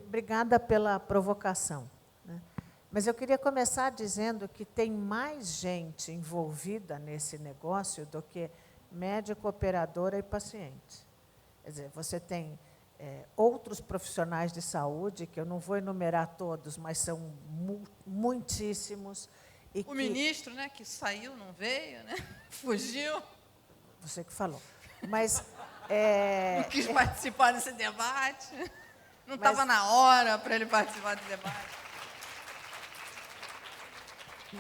B: obrigada pela provocação, né? Mas eu queria começar dizendo que tem mais gente envolvida nesse negócio do que médico, operadora e paciente. Quer dizer, você tem outros profissionais de saúde, que eu não vou enumerar todos, mas são muitíssimos. E
A: o ministro, né, que saiu, não veio, né? Fugiu.
B: Você que falou. Mas
A: não quis participar desse debate. Não estava na hora para ele participar desse debate.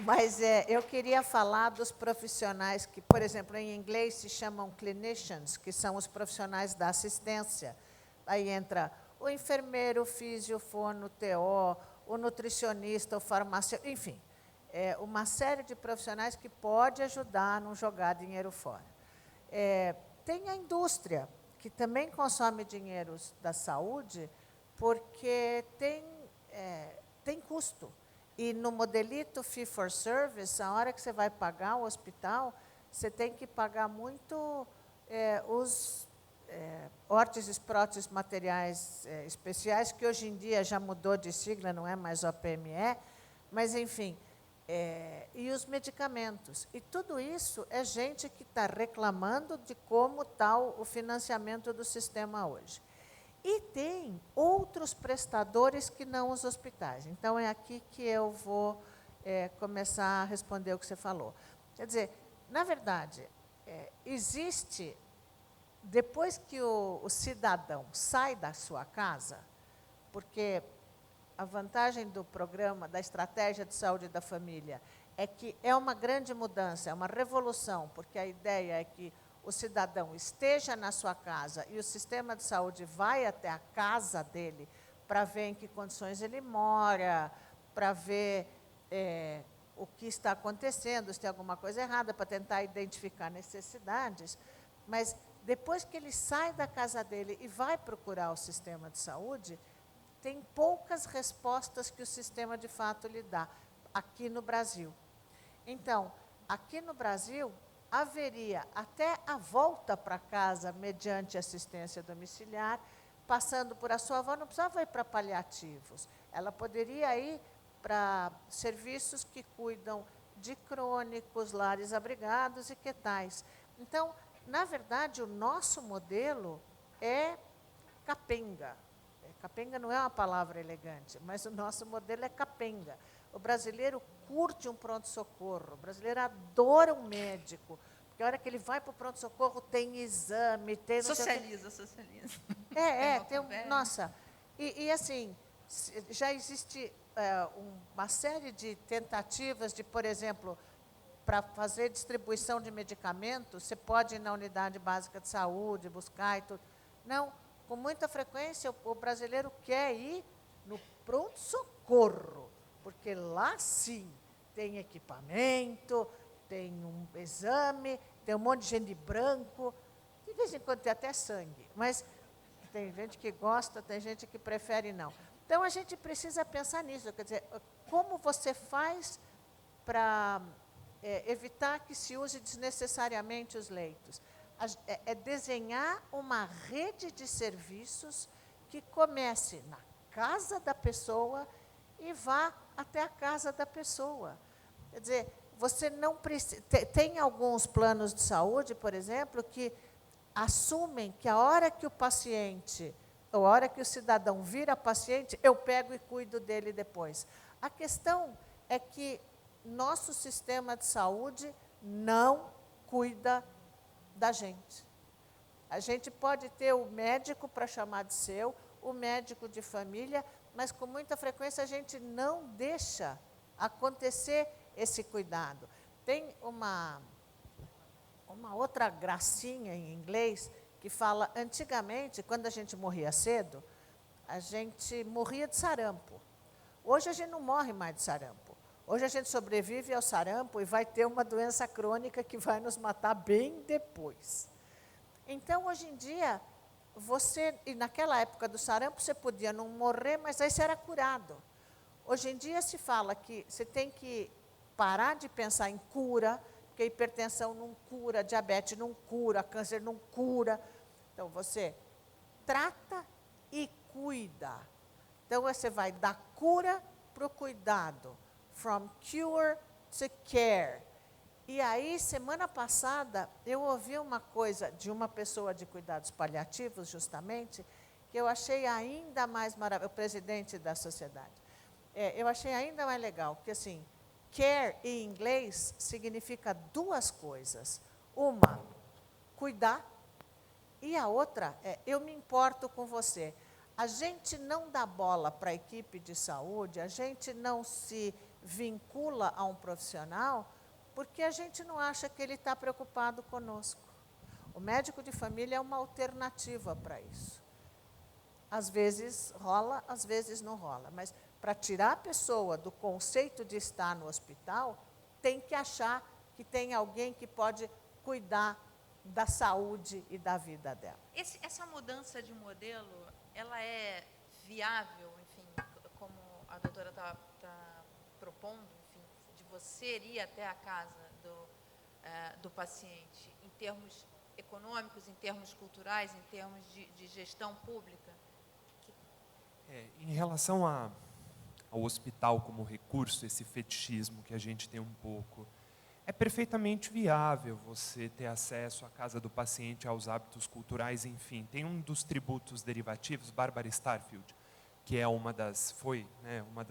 B: Mas eu queria falar dos profissionais que, por exemplo, em inglês se chamam clinicians, que são os profissionais da assistência. Aí entra o enfermeiro, o físio, o fono, o TO, o nutricionista, o farmacêutico, enfim, uma série de profissionais que pode ajudar a não jogar dinheiro fora. Tem a indústria, que também consome dinheiro da saúde, porque tem custo. E no modelito fee for service, a hora que você vai pagar o hospital, você tem que pagar muito os órteses, próteses, materiais especiais, que hoje em dia já mudou de sigla, não é mais OPME, mas, enfim, e os medicamentos. E tudo isso é gente que está reclamando de como está o financiamento do sistema hoje. E tem outros prestadores que não os hospitais. Então, é aqui que eu vou começar a responder o que você falou. Quer dizer, na verdade, existe, depois que o cidadão sai da sua casa, porque a vantagem do programa, da estratégia de saúde da família, é que é uma grande mudança, é uma revolução, porque a ideia é que o cidadão esteja na sua casa e o sistema de saúde vai até a casa dele para ver em que condições ele mora, para ver o que está acontecendo, se tem alguma coisa errada, para tentar identificar necessidades. Mas, depois que ele sai da casa dele e vai procurar o sistema de saúde, tem poucas respostas que o sistema, de fato, lhe dá, aqui no Brasil. Então, aqui no Brasil, haveria até a volta para casa mediante assistência domiciliar, passando por a sua avó, não precisava ir para paliativos. Ela poderia ir para serviços que cuidam de crônicos, lares abrigados e que tais. Então, na verdade, o nosso modelo é capenga. Capenga não é uma palavra elegante, mas o nosso modelo é capenga. O brasileiro curte um pronto-socorro, o brasileiro adora um médico, porque a hora que ele vai para o pronto-socorro tem exame, tem...
A: Socializa.
B: Nossa, e assim, Já existe uma série de tentativas de, por exemplo, para fazer distribuição de medicamentos, você pode ir na unidade básica de saúde, buscar e tudo. Não, com muita frequência o brasileiro quer ir no pronto-socorro, porque lá sim tem equipamento, tem um exame, tem um monte de gente de branco, de vez em quando tem até sangue, mas tem gente que gosta, tem gente que prefere não. Então, a gente precisa pensar nisso, quer dizer, como você faz para evitar que se use desnecessariamente os leitos? É desenhar uma rede de serviços que comece na casa da pessoa e vá até a casa da pessoa. Quer dizer, você não precisa... Tem alguns planos de saúde, por exemplo, que assumem que a hora que o paciente, ou a hora que o cidadão vira paciente, eu pego e cuido dele depois. A questão é que nosso sistema de saúde não cuida da gente. A gente pode ter o médico para chamar de seu, o médico de família, mas com muita frequência a gente não deixa acontecer esse cuidado. Tem uma outra gracinha em inglês que fala, antigamente, quando a gente morria cedo, a gente morria de sarampo. Hoje a gente não morre mais de sarampo. Hoje a gente sobrevive ao sarampo e vai ter uma doença crônica que vai nos matar bem depois. Então, hoje em dia, e naquela época do sarampo, você podia não morrer, mas aí você era curado. Hoje em dia se fala que você tem que parar de pensar em cura, porque a hipertensão não cura, diabetes não cura, câncer não cura. Então, você trata e cuida. Então, você vai da cura para o cuidado. From cure to care. E aí, semana passada, eu ouvi uma coisa de uma pessoa de cuidados paliativos, justamente, que eu achei ainda mais maravilhoso, o presidente da sociedade. Eu achei ainda mais legal, porque, assim, care, em inglês, significa duas coisas. Uma, cuidar, e a outra é, eu me importo com você. A gente não dá bola para a equipe de saúde, a gente não se vincula a um profissional, porque a gente não acha que ele está preocupado conosco. O médico de família é uma alternativa para isso. Às vezes rola, às vezes não rola, mas para tirar a pessoa do conceito de estar no hospital, tem que achar que tem alguém que pode cuidar da saúde e da vida dela.
F: Essa mudança de modelo, ela é viável, enfim, como a doutora está propondo, enfim, de você ir até a casa do paciente, em termos econômicos, em termos culturais, em termos de gestão pública?
C: Em relação ao hospital como recurso, esse fetichismo que a gente tem um pouco, é perfeitamente viável você ter acesso à casa do paciente, aos hábitos culturais, enfim. Tem um dos tributos derivativos, Barbara Starfield, que é uma das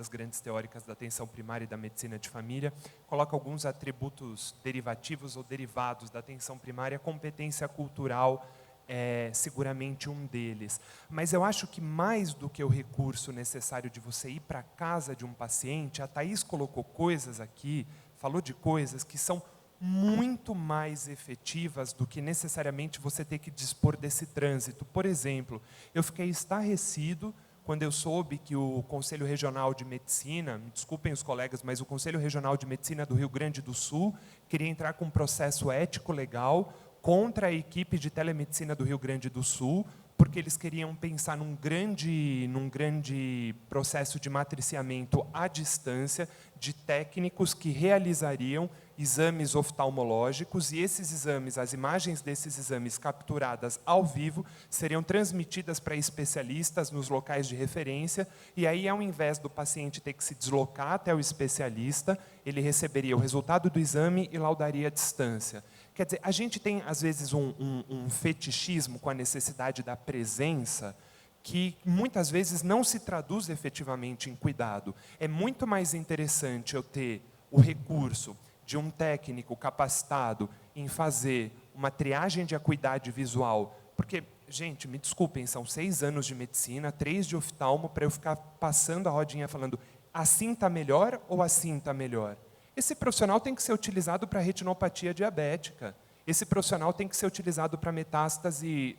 C: grandes teóricas da atenção primária e da medicina de família, coloca alguns atributos derivativos ou derivados da atenção primária. A competência cultural é seguramente um deles. Mas eu acho que mais do que o recurso necessário de você ir para a casa de um paciente, a Thaís colocou coisas aqui, falou de coisas que são muito mais efetivas do que necessariamente você ter que dispor desse trânsito. Por exemplo, eu fiquei estarrecido quando eu soube que o Conselho Regional de Medicina, me desculpem os colegas, mas o Conselho Regional de Medicina do Rio Grande do Sul queria entrar com um processo ético-legal contra a equipe de telemedicina do Rio Grande do Sul, porque eles queriam pensar num grande processo de matriciamento à distância de técnicos que realizariam exames oftalmológicos, e esses exames, as imagens desses exames capturadas ao vivo, seriam transmitidas para especialistas nos locais de referência, e aí, ao invés do paciente ter que se deslocar até o especialista, ele receberia o resultado do exame e laudaria à distância. Quer dizer, a gente tem, às vezes, um fetichismo com a necessidade da presença, que muitas vezes não se traduz efetivamente em cuidado. É muito mais interessante eu ter o recurso de um técnico capacitado em fazer uma triagem de acuidade visual, porque gente, me desculpem, são 6 anos de medicina, 3 de oftalmo, para eu ficar passando a rodinha falando, assim está melhor ou assim está melhor? Esse profissional tem que ser utilizado para retinopatia diabética. Esse profissional tem que ser utilizado para metástase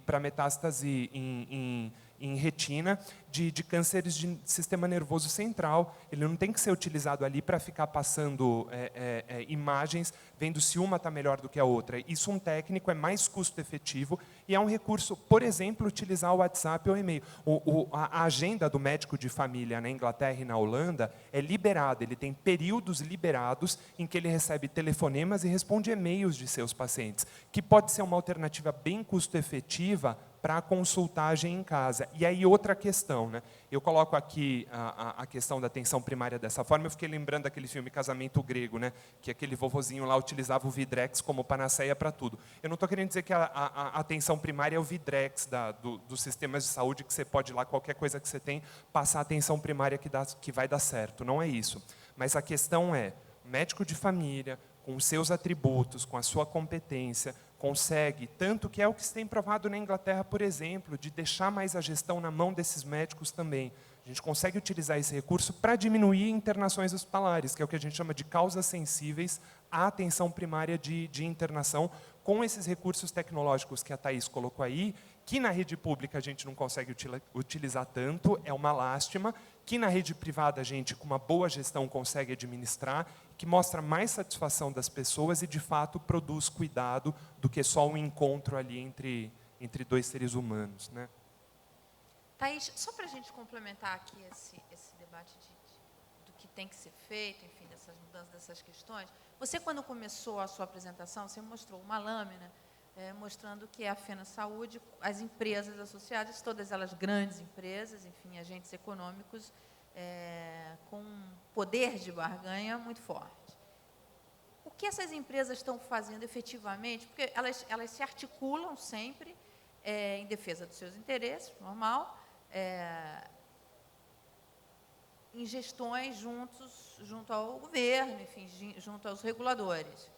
C: em retina de cânceres de sistema nervoso central. Ele não tem que ser utilizado ali para ficar passando imagens, vendo se uma está melhor do que a outra. Isso, um técnico, é mais custo-efetivo e é um recurso, por exemplo, utilizar o WhatsApp ou o e-mail. A agenda do médico de família na Inglaterra e na Holanda é liberada. Ele tem períodos liberados em que ele recebe telefonemas e responde e-mails de seus pacientes, que pode ser uma alternativa bem custo-efetiva para a consultagem em casa. E aí outra questão, né? Eu coloco aqui a questão da atenção primária dessa forma, eu fiquei lembrando daquele filme Casamento Grego, né? Que aquele vovozinho lá utilizava o Vidrex como panaceia para tudo. Eu não estou querendo dizer que a atenção primária é o Vidrex dos sistemas de saúde, que você pode ir lá, qualquer coisa que você tem, passar a atenção primária que vai dar certo. Não é isso. Mas a questão é, médico de família, com os seus atributos, com a sua competência, consegue, tanto que é o que se tem provado na Inglaterra, por exemplo, de deixar mais a gestão na mão desses médicos também. A gente consegue utilizar esse recurso para diminuir internações hospitalares, que é o que a gente chama de causas sensíveis à atenção primária de internação, com esses recursos tecnológicos que a Thaís colocou aí, que na rede pública a gente não consegue utilizar tanto, é uma lástima, que na rede privada a gente, com uma boa gestão, consegue administrar, que mostra mais satisfação das pessoas e, de fato, produz cuidado do que só um encontro ali entre 2 seres humanos, né?
F: Thaís, só para a gente complementar aqui esse debate do que tem que ser feito, enfim, dessas mudanças, dessas questões, você, quando começou a sua apresentação, você mostrou uma lâmina mostrando que a Fena Saúde, as empresas associadas, todas elas grandes empresas, enfim, agentes econômicos, com poder de barganha muito forte. O que essas empresas estão fazendo efetivamente? Porque elas se articulam sempre em defesa dos seus interesses, normal, em gestões junto ao governo, enfim, junto aos reguladores.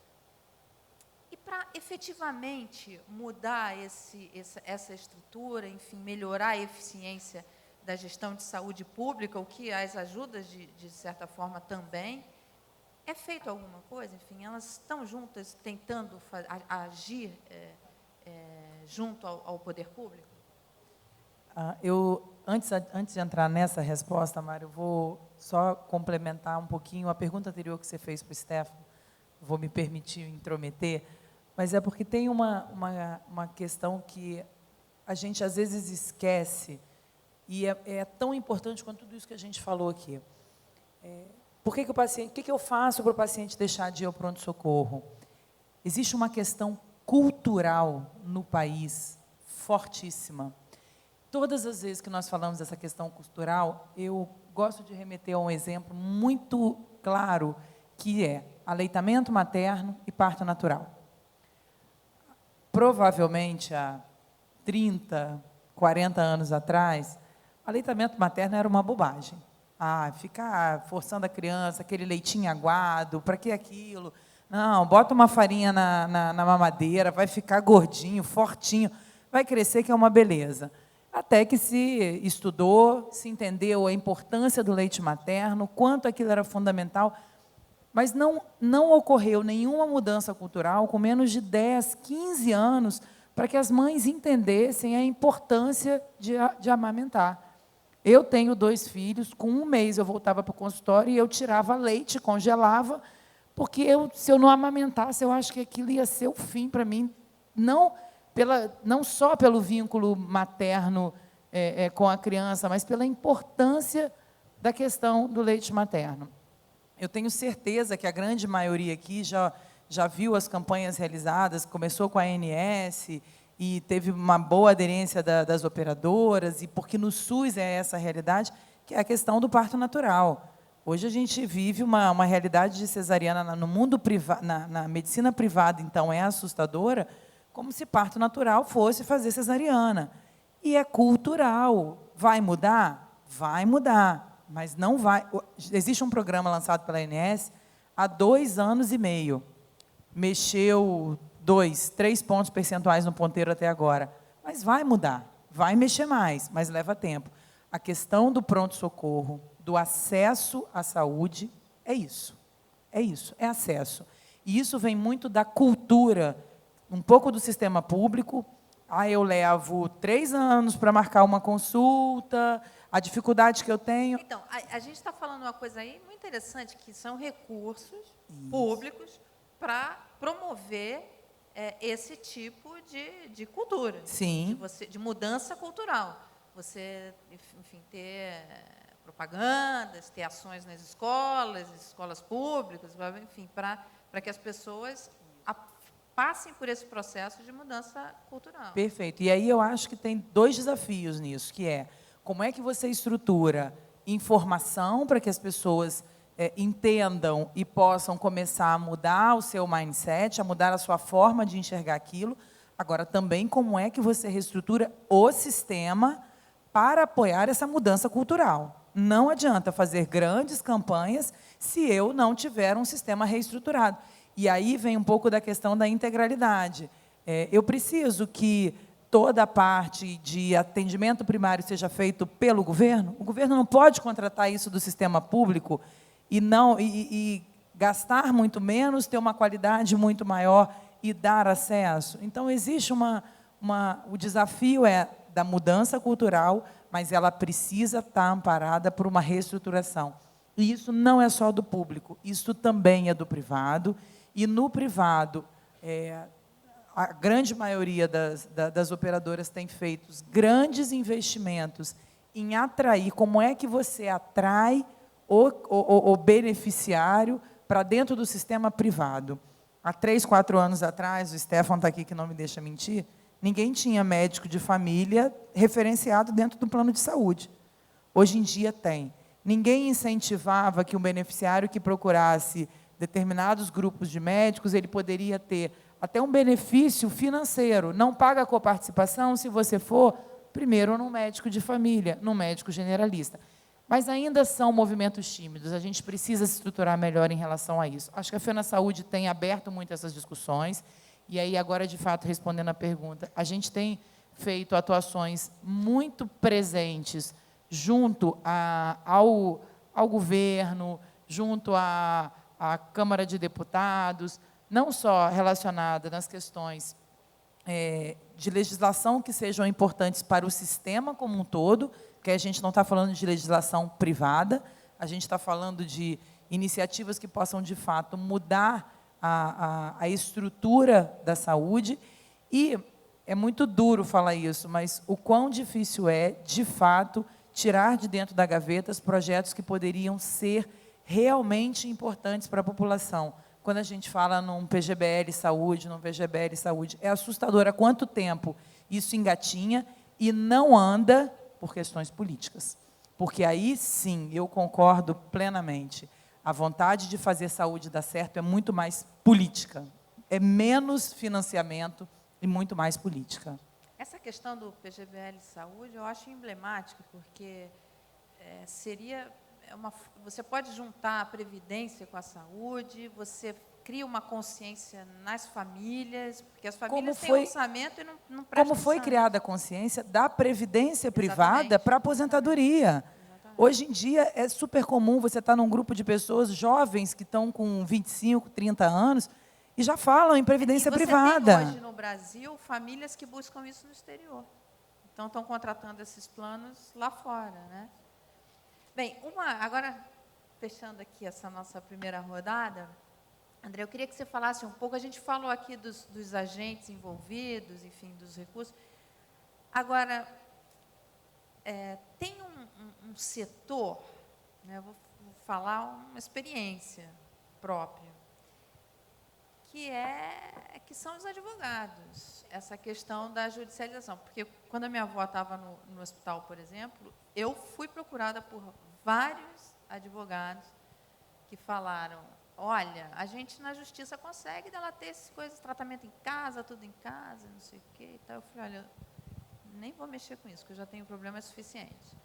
F: E para efetivamente mudar essa estrutura, enfim, melhorar a eficiência da gestão de saúde pública, o que as ajudas, de certa forma, também, é feito alguma coisa? Enfim, elas estão juntas tentando agir junto ao poder público?
G: Antes de entrar nessa resposta, Mário, eu vou só complementar um pouquinho a pergunta anterior que você fez para o Stefano, vou me permitir intrometer, mas é porque tem uma questão que a gente às vezes esquece, e é tão importante quanto tudo isso que a gente falou aqui. O que eu faço para o paciente deixar de ir ao pronto-socorro? Existe uma questão cultural no país fortíssima. Todas as vezes que nós falamos dessa questão cultural, eu gosto de remeter a um exemplo muito claro, que é aleitamento materno e parto natural. Provavelmente, há 30, 40 anos atrás, aleitamento materno era uma bobagem. Ficar forçando a criança, aquele leitinho aguado, para que aquilo? Não, bota uma farinha na mamadeira, vai ficar gordinho, fortinho, vai crescer, que é uma beleza. Até que se estudou, se entendeu a importância do leite materno, quanto aquilo era fundamental, mas não ocorreu nenhuma mudança cultural com menos de 10, 15 anos para que as mães entendessem a importância de amamentar. Eu tenho 2 filhos, com 1 mês eu voltava para o consultório e eu tirava leite, congelava, porque se eu não amamentasse, eu acho que aquilo ia ser o fim para mim, não só pelo vínculo materno com a criança, mas pela importância da questão do leite materno. Eu tenho certeza que a grande maioria aqui já viu as campanhas realizadas, começou com a ANS e teve uma boa aderência das operadoras, e porque no SUS é essa realidade, que é a questão do parto natural. Hoje a gente vive uma realidade de cesariana no mundo privado, na medicina privada, então é assustadora, como se parto natural fosse fazer cesariana. E é cultural. Vai mudar? Vai mudar. Mas não vai. Existe um programa lançado pela ANS há 2 anos e meio. Mexeu 2, 3 pontos percentuais no ponteiro até agora. mas vai mudar, vai mexer mais, mas leva tempo. A questão do pronto-socorro, do acesso à saúde, é isso, é acesso. E isso vem muito da cultura, um pouco do sistema público. Eu levo 3 anos para marcar uma consulta, a dificuldade que eu tenho.
F: Então, a gente está falando uma coisa aí muito interessante, que são recursos públicos para promover esse tipo de cultura.
G: Sim.
F: De mudança cultural. Você, enfim, ter propagandas, ter ações nas escolas públicas, enfim, para que as pessoas passem por esse processo de mudança cultural.
G: Perfeito. E aí eu acho que tem 2 desafios nisso, que é como é que você estrutura informação para que as pessoas entendam e possam começar a mudar o seu mindset, a mudar a sua forma de enxergar aquilo. Agora, também como é que você reestrutura o sistema para apoiar essa mudança cultural. Não adianta fazer grandes campanhas se eu não tiver um sistema reestruturado. E aí vem um pouco da questão da integralidade. Eu preciso que toda a parte de atendimento primário seja feito pelo governo. O governo não pode contratar isso do sistema público e gastar muito menos, ter uma qualidade muito maior e dar acesso. Então, existe o desafio da mudança cultural, mas ela precisa estar amparada por uma reestruturação. E isso não é só do público, isso também é do privado. E no privado, a grande maioria das operadoras tem feito grandes investimentos em atrair. Como é que você atrai o beneficiário para dentro do sistema privado? Há 3, 4 anos atrás, o Stefan está aqui que não me deixa mentir, ninguém tinha médico de família referenciado dentro do plano de saúde. Hoje em dia tem. Ninguém incentivava que um beneficiário que procurasse determinados grupos de médicos, ele poderia ter até um benefício financeiro. Não paga coparticipação se você for, primeiro, num médico de família, num médico generalista. Mas ainda são movimentos tímidos, a gente precisa se estruturar melhor em relação a isso. Acho que a FENA Saúde tem aberto muito essas discussões, e aí agora, de fato, respondendo a pergunta, a gente tem feito atuações muito presentes junto ao governo, junto à Câmara de Deputados, não só relacionada nas questões de legislação que sejam importantes para o sistema como um todo, que a gente não está falando de legislação privada, a gente está falando de iniciativas que possam, de fato, mudar a estrutura da saúde. E é muito duro falar isso, mas o quão difícil é, de fato, tirar de dentro da gaveta os projetos que poderiam ser realmente importantes para a população. Quando a gente fala num PGBL Saúde, num VGBL Saúde, é assustador há quanto tempo isso engatinha e não anda por questões políticas. Porque aí, sim, eu concordo plenamente. A vontade de fazer saúde dar certo é muito mais política. É menos financiamento e muito mais política.
F: Essa questão do PGBL Saúde eu acho emblemática, porque você pode juntar a previdência com a saúde, você cria uma consciência nas famílias, porque as famílias têm orçamento e não prestam
G: Como foi
F: atenção.
G: criada a consciência da previdência privada para a aposentadoria.
F: Exatamente.
G: Hoje em dia é super comum você estar num grupo de pessoas jovens que estão com 25, 30 anos e já falam em previdência privada.
F: Tem hoje no Brasil famílias que buscam isso no exterior. Então estão contratando esses planos lá fora, né? Bem, agora fechando aqui essa nossa primeira rodada, André, eu queria que você falasse um pouco, a gente falou aqui dos agentes envolvidos, enfim, dos recursos. Agora, tem um setor, né, vou falar uma experiência própria, que são os advogados, essa questão da judicialização. Porque quando a minha avó estava no hospital, por exemplo, eu fui procurada por vários advogados que falaram: olha, a gente na justiça consegue dela ter essas coisas, tratamento em casa, tudo em casa, não sei o quê. Então, eu falei: olha, nem vou mexer com isso, porque eu já tenho problema suficiente.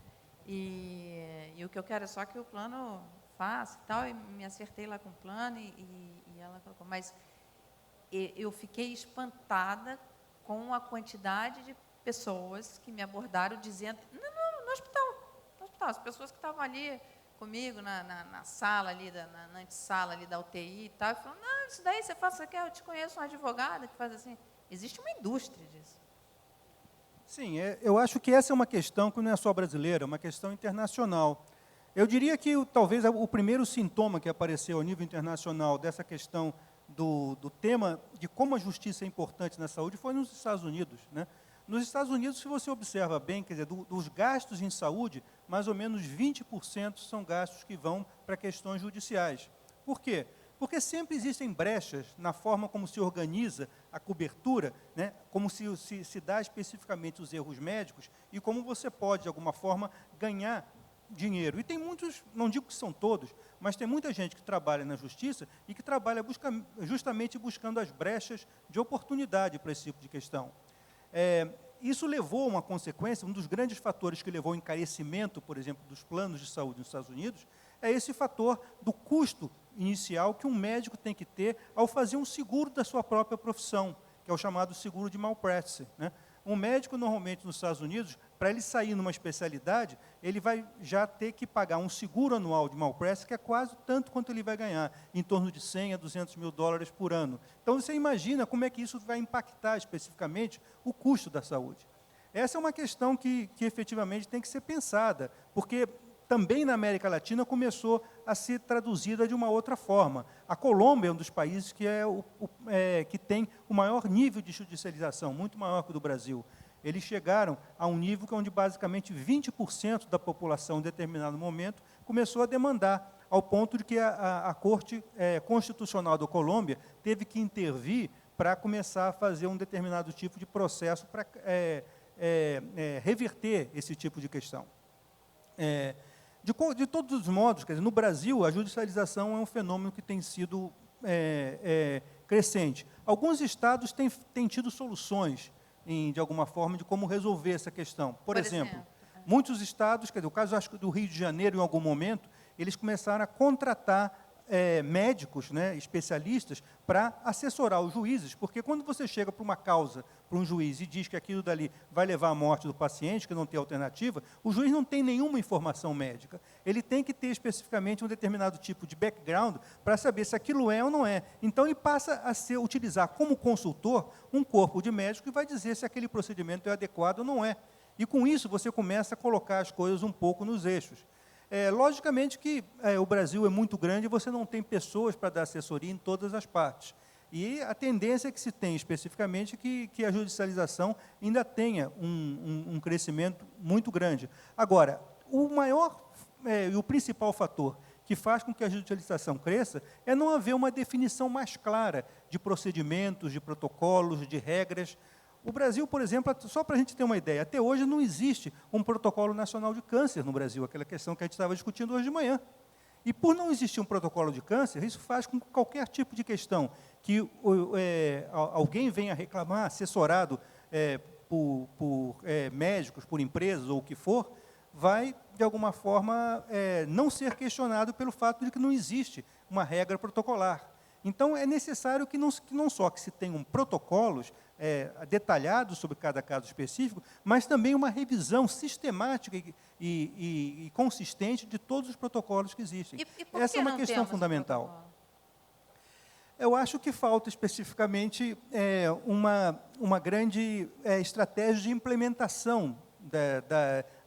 F: E o que eu quero é só que o plano faça e tal. E me acertei lá com o plano e ela colocou. Mas eu fiquei espantada com a quantidade de pessoas que me abordaram dizendo, não, no hospital, as pessoas que estavam ali comigo na sala ali, na antessala ali da UTI e tal, falaram, não, isso daí você faz, eu te conheço uma advogada que faz assim. Existe uma indústria disso.
E: Sim, eu acho que essa é uma questão que não é só brasileira, é uma questão internacional. Eu diria que talvez o primeiro sintoma que apareceu ao nível internacional dessa questão do tema de como a justiça é importante na saúde foi nos Estados Unidos, né? Nos Estados Unidos, se você observa bem, quer dizer, dos gastos em saúde, mais ou menos 20% são gastos que vão para questões judiciais. Por quê? Porque sempre existem brechas na forma como se organiza a cobertura, né? Como se dá especificamente os erros médicos e como você pode, de alguma forma, ganhar dinheiro. E tem muitos, não digo que são todos, mas tem muita gente que trabalha na justiça e que trabalha justamente buscando as brechas de oportunidade para esse tipo de questão. Isso levou a uma consequência, um dos grandes fatores que levou ao encarecimento, por exemplo, dos planos de saúde nos Estados Unidos, é esse fator do custo inicial que um médico tem que ter ao fazer um seguro da sua própria profissão, que é o chamado seguro de malpractice, né? Um médico, normalmente, nos Estados Unidos, para ele sair numa especialidade, ele vai já ter que pagar um seguro anual de malpractice, que é quase tanto quanto ele vai ganhar, em torno de 100 a 200 mil dólares por ano. Então, você imagina como é que isso vai impactar, especificamente, o custo da saúde. Essa é uma questão que efetivamente tem que ser pensada, porque também na América Latina começou a ser traduzida de uma outra forma. A Colômbia é um dos países que, que tem o maior nível de judicialização, muito maior que o do Brasil. Eles chegaram a um nível onde basicamente 20% da população, em determinado momento, começou a demandar, ao ponto de que a Corte Constitucional da Colômbia teve que intervir para começar a fazer um determinado tipo de processo para reverter esse tipo de questão. De todos os modos, quer dizer, no Brasil, a judicialização é um fenômeno que tem sido crescente. Alguns estados têm tido soluções, de alguma forma, de como resolver essa questão. Por exemplo, muitos estados, quer dizer, o caso acho que do Rio de Janeiro, em algum momento, eles começaram a contratar médicos, né, especialistas, para assessorar os juízes, porque quando você chega para uma causa, para um juiz, e diz que aquilo dali vai levar à morte do paciente, que não tem alternativa, o juiz não tem nenhuma informação médica. Ele tem que ter especificamente um determinado tipo de background para saber se aquilo é ou não é. Então, ele passa a utilizar como consultor um corpo de médico que vai dizer se aquele procedimento é adequado ou não é. E, com isso, você começa a colocar as coisas um pouco nos eixos. Logicamente que o Brasil é muito grande e você não tem pessoas para dar assessoria em todas as partes. E a tendência que se tem, especificamente, que a judicialização ainda tenha um crescimento muito grande. Agora, o maior e o principal fator que faz com que a judicialização cresça é não haver uma definição mais clara de procedimentos, de protocolos, de regras. O Brasil, por exemplo, só para a gente ter uma ideia, até hoje não existe um protocolo nacional de câncer no Brasil, aquela questão que a gente estava discutindo hoje de manhã. E por não existir um protocolo de câncer, isso faz com que qualquer tipo de questão que alguém venha reclamar, assessorado por médicos, por empresas ou o que for, vai, de alguma forma, não ser questionado pelo fato de que não existe uma regra protocolar. Então, é necessário que não só que se tenham protocolos detalhados sobre cada caso específico, mas também uma revisão sistemática e consistente de todos os protocolos que existem. Essa é uma questão fundamental. Eu acho que falta especificamente uma grande estratégia de implementação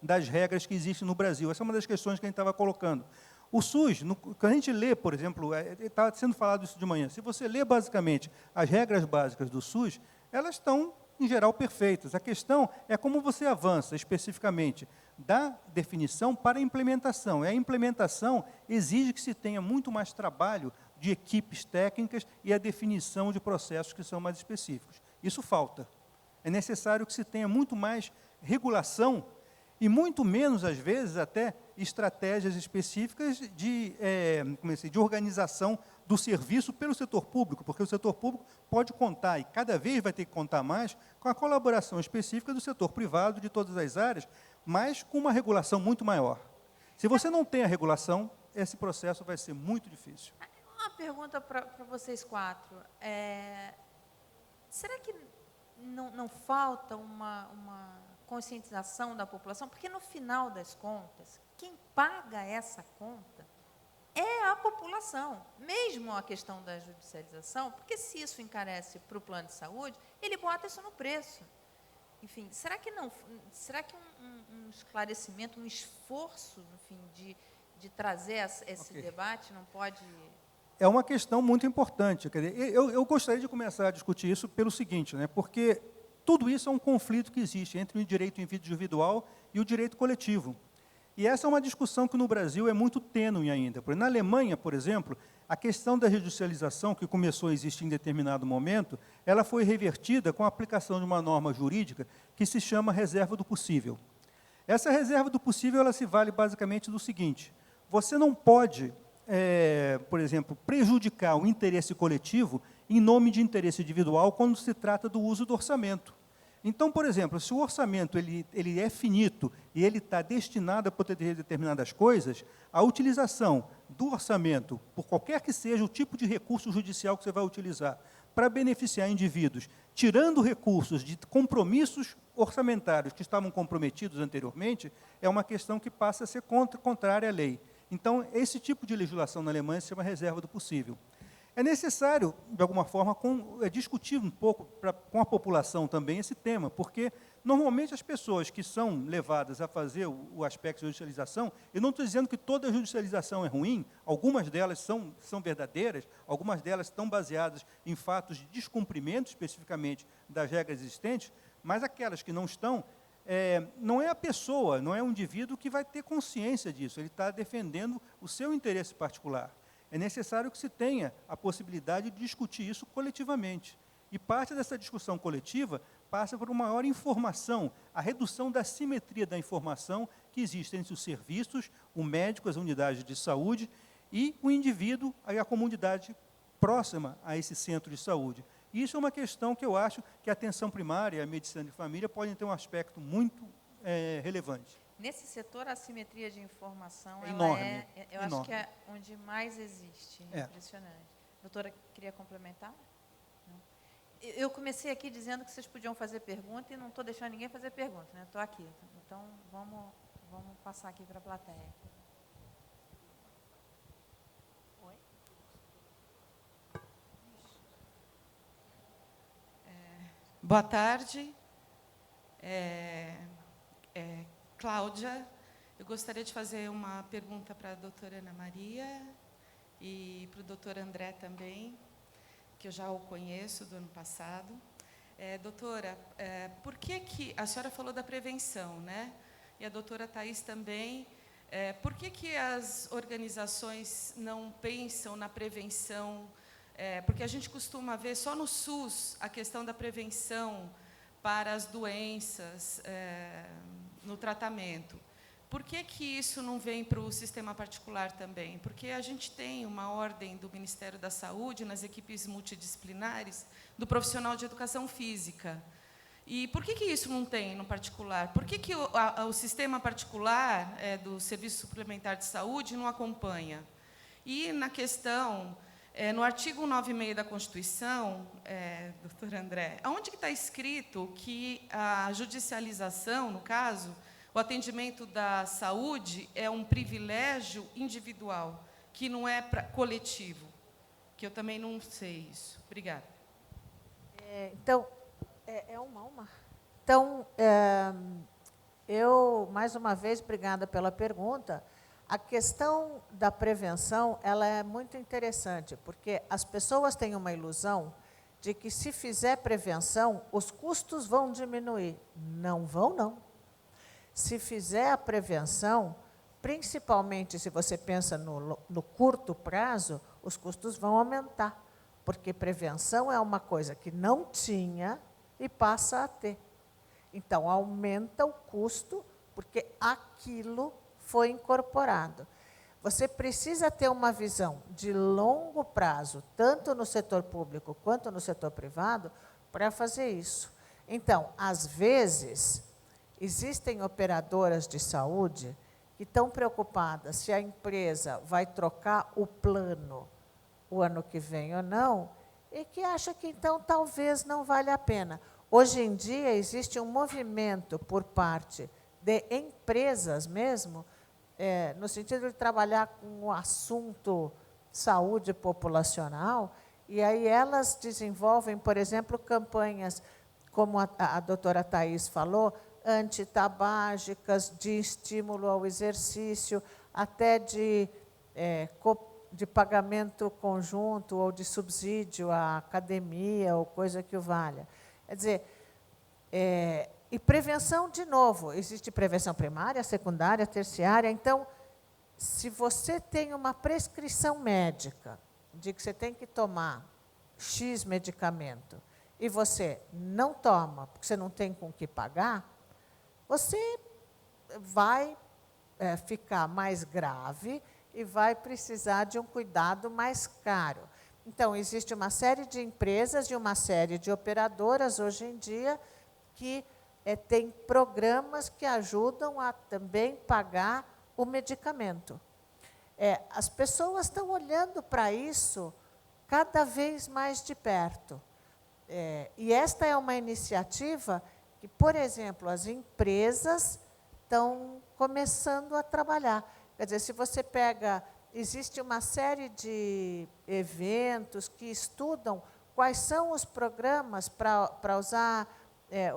E: das regras que existem no Brasil. Essa é uma das questões que a gente estava colocando. O SUS, quando a gente lê, por exemplo, estava sendo falado isso de manhã, se você lê basicamente as regras básicas do SUS, elas estão, em geral, perfeitas. A questão é como você avança especificamente da definição para a implementação. E a implementação exige que se tenha muito mais trabalho de equipes técnicas e a definição de processos que são mais específicos. Isso falta. É necessário que se tenha muito mais regulação e muito menos, às vezes, até estratégias específicas de organização do serviço pelo setor público, porque o setor público pode contar, e cada vez vai ter que contar mais, com a colaboração específica do setor privado, de todas as áreas, mas com uma regulação muito maior. Se você não tem a regulação, esse processo vai ser muito difícil.
F: Uma pergunta para vocês quatro. Será que não falta uma conscientização da população? Porque, no final das contas, quem paga essa conta é a população, mesmo a questão da judicialização, porque se isso encarece para o plano de saúde, ele bota isso no preço. Enfim, será que um esclarecimento, um esforço, enfim, de trazer esse debate não pode...
E: É uma questão muito importante. Quer dizer, eu gostaria de começar a discutir isso pelo seguinte, né, porque tudo isso é um conflito que existe entre o direito individual e o direito coletivo. E essa é uma discussão que no Brasil é muito tênue ainda. Na Alemanha, por exemplo, a questão da judicialização, que começou a existir em determinado momento, ela foi revertida com a aplicação de uma norma jurídica que se chama reserva do possível. Essa reserva do possível ela se vale basicamente do seguinte: você não pode, por exemplo, prejudicar o interesse coletivo em nome de interesse individual quando se trata do uso do orçamento. Então, por exemplo, se o orçamento ele é finito e ele está destinado a proteger determinadas coisas, a utilização do orçamento, por qualquer que seja o tipo de recurso judicial que você vai utilizar, para beneficiar indivíduos, tirando recursos de compromissos orçamentários que estavam comprometidos anteriormente, é uma questão que passa a ser contrária à lei. Então, esse tipo de legislação na Alemanha se chama reserva do possível. É necessário, de alguma forma, discutir um pouco com a população também esse tema, porque, normalmente, as pessoas que são levadas a fazer o aspecto de judicialização, eu não estou dizendo que toda judicialização é ruim, algumas delas são verdadeiras, algumas delas estão baseadas em fatos de descumprimento, especificamente, das regras existentes, mas aquelas que não estão, não é a pessoa, não é o indivíduo que vai ter consciência disso, ele está defendendo o seu interesse particular. É necessário que se tenha a possibilidade de discutir isso coletivamente. E parte dessa discussão coletiva passa por uma maior informação, a redução da assimetria da informação que existe entre os serviços, o médico, as unidades de saúde, e o indivíduo, e a comunidade próxima a esse centro de saúde. E isso é uma questão que eu acho que a atenção primária e a medicina de família podem ter um aspecto muito relevante.
F: Nesse setor, a assimetria de informação,
E: Enorme,
F: eu acho que é onde mais existe. Impressionante. Doutora, queria complementar? Não. Eu comecei aqui dizendo que vocês podiam fazer pergunta e não estou deixando ninguém fazer pergunta, né? Estou aqui. Então, vamos passar aqui para a plateia. Oi?
H: Boa tarde. Cláudia, eu gostaria de fazer uma pergunta para a doutora Ana Maria e para o doutor André também, que eu já o conheço do ano passado. Doutora, por que a senhora falou da prevenção, né? E a doutora Thais também. Por que as organizações não pensam na prevenção? Porque a gente costuma ver só no SUS a questão da prevenção para as doenças no tratamento. Por que isso não vem para o sistema particular também? Porque a gente tem uma ordem do Ministério da Saúde, nas equipes multidisciplinares, do profissional de educação física. E por que isso não tem no particular? Por que o sistema particular do Serviço Suplementar de Saúde não acompanha? E na questão... no artigo 96 da Constituição, doutor André, onde que está escrito que a judicialização, no caso, o atendimento da saúde é um privilégio individual, que não é coletivo? Que eu também não sei isso. Obrigada.
B: Então, Então, eu, mais uma vez, obrigada pela pergunta. A questão da prevenção, ela é muito interessante, porque as pessoas têm uma ilusão de que, se fizer prevenção, os custos vão diminuir. Não vão, não. Se fizer a prevenção, principalmente se você pensa no curto prazo, os custos vão aumentar, porque prevenção é uma coisa que não tinha e passa a ter. Então, aumenta o custo, porque aquilo foi incorporado. Você precisa ter uma visão de longo prazo, tanto no setor público quanto no setor privado, para fazer isso. Então, às vezes, existem operadoras de saúde que estão preocupadas se a empresa vai trocar o plano o ano que vem ou não, e que acha que, então, talvez não vale a pena. hoje em dia existe um movimento por parte de empresas mesmo, no sentido de trabalhar com o assunto saúde populacional, e aí elas desenvolvem, por exemplo, campanhas, como a doutora Thais falou, antitabágicas, de estímulo ao exercício, até de pagamento conjunto ou de subsídio à academia ou coisa que o valha. Quer dizer, e prevenção, de novo, existe prevenção primária, secundária, terciária. Então, se você tem uma prescrição médica de que você tem que tomar X medicamento e você não toma, porque você não tem com o que pagar, você vai ficar mais grave e vai precisar de um cuidado mais caro. Então, existe uma série de empresas e uma série de operadoras, hoje em dia, que têm programas que ajudam a também pagar o medicamento. As pessoas estão olhando para isso cada vez mais de perto. E esta é uma iniciativa que, por exemplo, as empresas estão começando a trabalhar. Quer dizer, se você pega, existe uma série de eventos que estudam quais são os programas para usar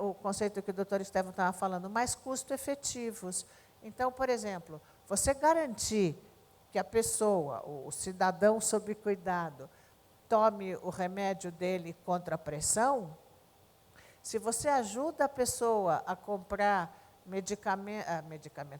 B: o conceito que o doutor Estevão estava falando, mais custo-efetivos. Então, por exemplo, você garantir que a pessoa, o cidadão sob cuidado, tome o remédio dele contra a pressão, se você ajuda a pessoa a comprar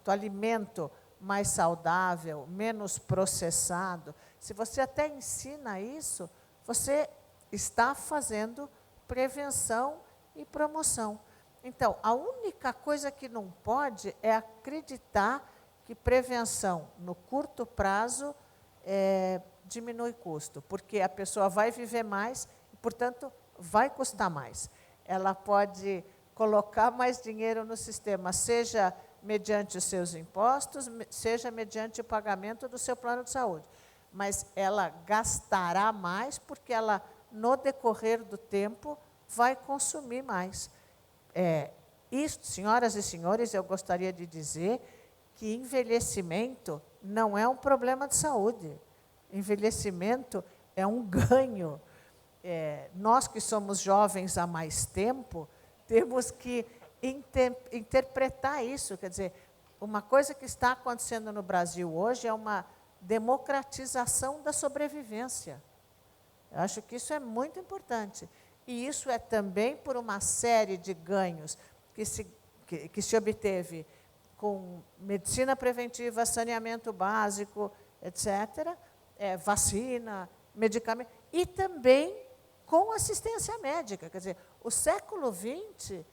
B: alimento mais saudável, menos processado, se você até ensina isso, você está fazendo prevenção e promoção. Então, a única coisa que não pode é acreditar que prevenção, no curto prazo, diminui custo, porque a pessoa vai viver mais e, portanto, vai custar mais. Ela pode colocar mais dinheiro no sistema, seja mediante os seus impostos, seja mediante o pagamento do seu plano de saúde. Mas ela gastará mais porque ela, no decorrer do tempo, vai consumir mais. Isso, senhoras e senhores, eu gostaria de dizer que envelhecimento não é um problema de saúde. Envelhecimento é um ganho. Nós que somos jovens há mais tempo, temos que interpretar isso. Quer dizer, uma coisa que está acontecendo no Brasil hoje é uma democratização da sobrevivência. Eu acho que isso é muito importante. E isso é também por uma série de ganhos que se obteve com medicina preventiva, saneamento básico, etc., vacina, medicamento, e também com assistência médica. Quer dizer, o século XX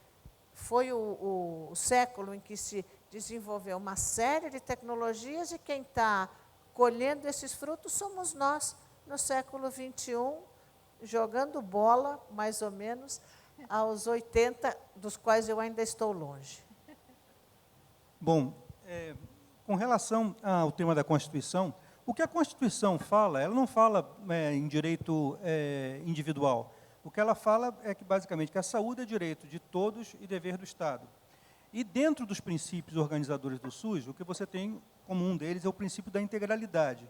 B: foi o século em que se desenvolveu uma série de tecnologias e quem está colhendo esses frutos somos nós, no século XXI, jogando bola, mais ou menos, aos 80, dos quais eu ainda estou longe.
E: Bom, com relação ao tema da Constituição, o que a Constituição fala, ela não fala em direito individual. O que ela fala é que, basicamente, que a saúde é direito de todos e dever do Estado. E, dentro dos princípios organizadores do SUS, o que você tem como um deles é o princípio da integralidade.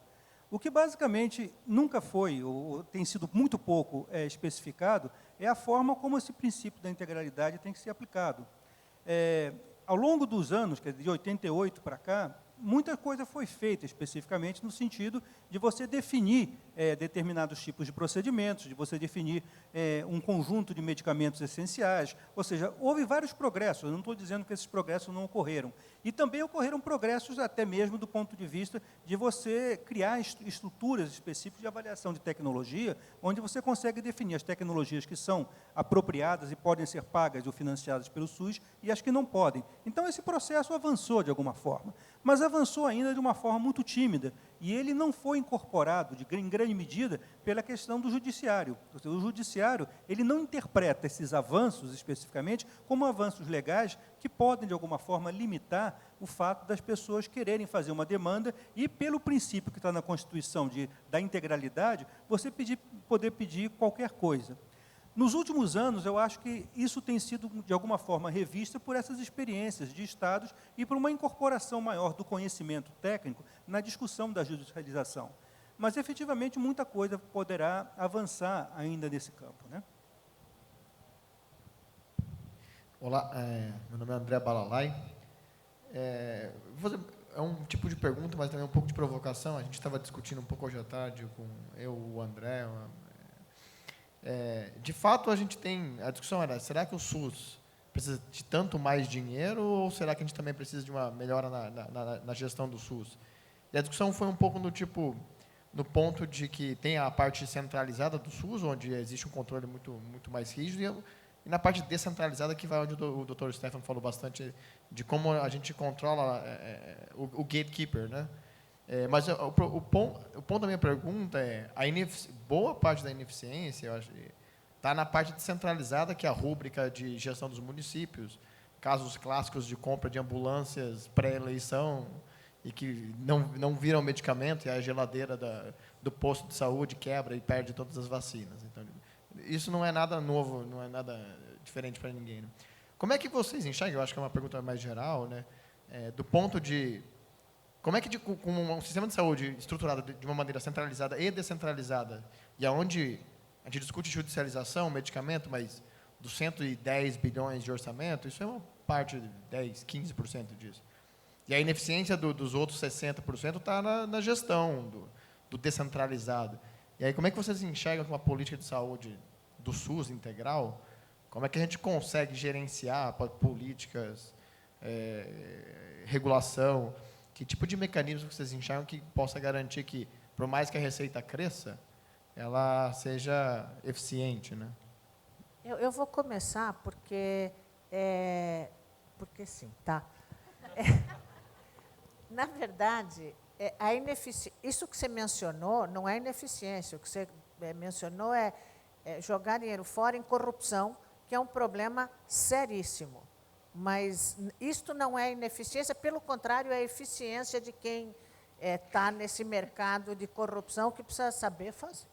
E: O que, basicamente, nunca foi, ou tem sido muito pouco especificado, é a forma como esse princípio da integralidade tem que ser aplicado. Ao longo dos anos, de 88 para cá, muita coisa foi feita, especificamente no sentido de você definir determinados tipos de procedimentos, de você definir um conjunto de medicamentos essenciais, ou seja, houve vários progressos, eu não estou dizendo que esses progressos não ocorreram. E também ocorreram progressos até mesmo do ponto de vista de você criar estruturas específicas de avaliação de tecnologia, onde você consegue definir as tecnologias que são apropriadas e podem ser pagas ou financiadas pelo SUS e as que não podem. Então, esse processo avançou de alguma forma, mas avançou ainda de uma forma muito tímida, e ele não foi incorporado, em grande medida, pela questão do judiciário. O judiciário ele não interpreta esses avanços, especificamente, como avanços legais que podem, de alguma forma, limitar o fato das pessoas quererem fazer uma demanda e, pelo princípio que está na Constituição da integralidade, você poder pedir qualquer coisa. Nos últimos anos, eu acho que isso tem sido, de alguma forma, revista por essas experiências de estados e por uma incorporação maior do conhecimento técnico na discussão da judicialização. Mas, efetivamente, muita coisa poderá avançar ainda nesse campo, né?
I: Olá, meu nome é André Balalai. Vou fazer, é um tipo de pergunta, mas também um pouco de provocação. A gente estava discutindo um pouco hoje à tarde com o André. De fato, a gente tem... A discussão era, será que o SUS precisa de tanto mais dinheiro ou será que a gente também precisa de uma melhora na gestão do SUS? E a discussão foi um pouco no ponto de que tem a parte centralizada do SUS, onde existe um controle muito mais rígido, e na parte descentralizada, que vai onde o Dr. Stefan falou bastante, de como a gente controla o gatekeeper, né? Mas o ponto da minha pergunta é, boa parte da ineficiência, eu acho, está na parte descentralizada, que é a rúbrica de gestão dos municípios, casos clássicos de compra de ambulâncias pré-eleição, e que não viram medicamento, e a geladeira do posto de saúde quebra e perde todas as vacinas. Então, isso não é nada novo, não é nada diferente para ninguém, né? Como é que vocês enxergam, eu acho que é uma pergunta mais geral, né, do ponto de... Como é que, com um sistema de saúde estruturado de uma maneira centralizada e descentralizada, e aonde a gente discute judicialização, medicamento, mas dos 110 bilhões de orçamento, isso é uma parte de 10%, 15% disso. E a ineficiência dos outros 60% está na gestão do descentralizado. E aí, como é que vocês enxergam com uma política de saúde do SUS integral? Como é que a gente consegue gerenciar políticas, regulação? Que tipo de mecanismo vocês enxergam que possa garantir que, por mais que a receita cresça, ela seja eficiente, né?
B: Eu vou começar porque sim, tá? Na verdade, isso que você mencionou não é ineficiência. O que você mencionou é jogar dinheiro fora em corrupção, que é um problema seríssimo. Mas isto não é ineficiência, pelo contrário, é eficiência de quem está nesse mercado de corrupção, que precisa saber fazer.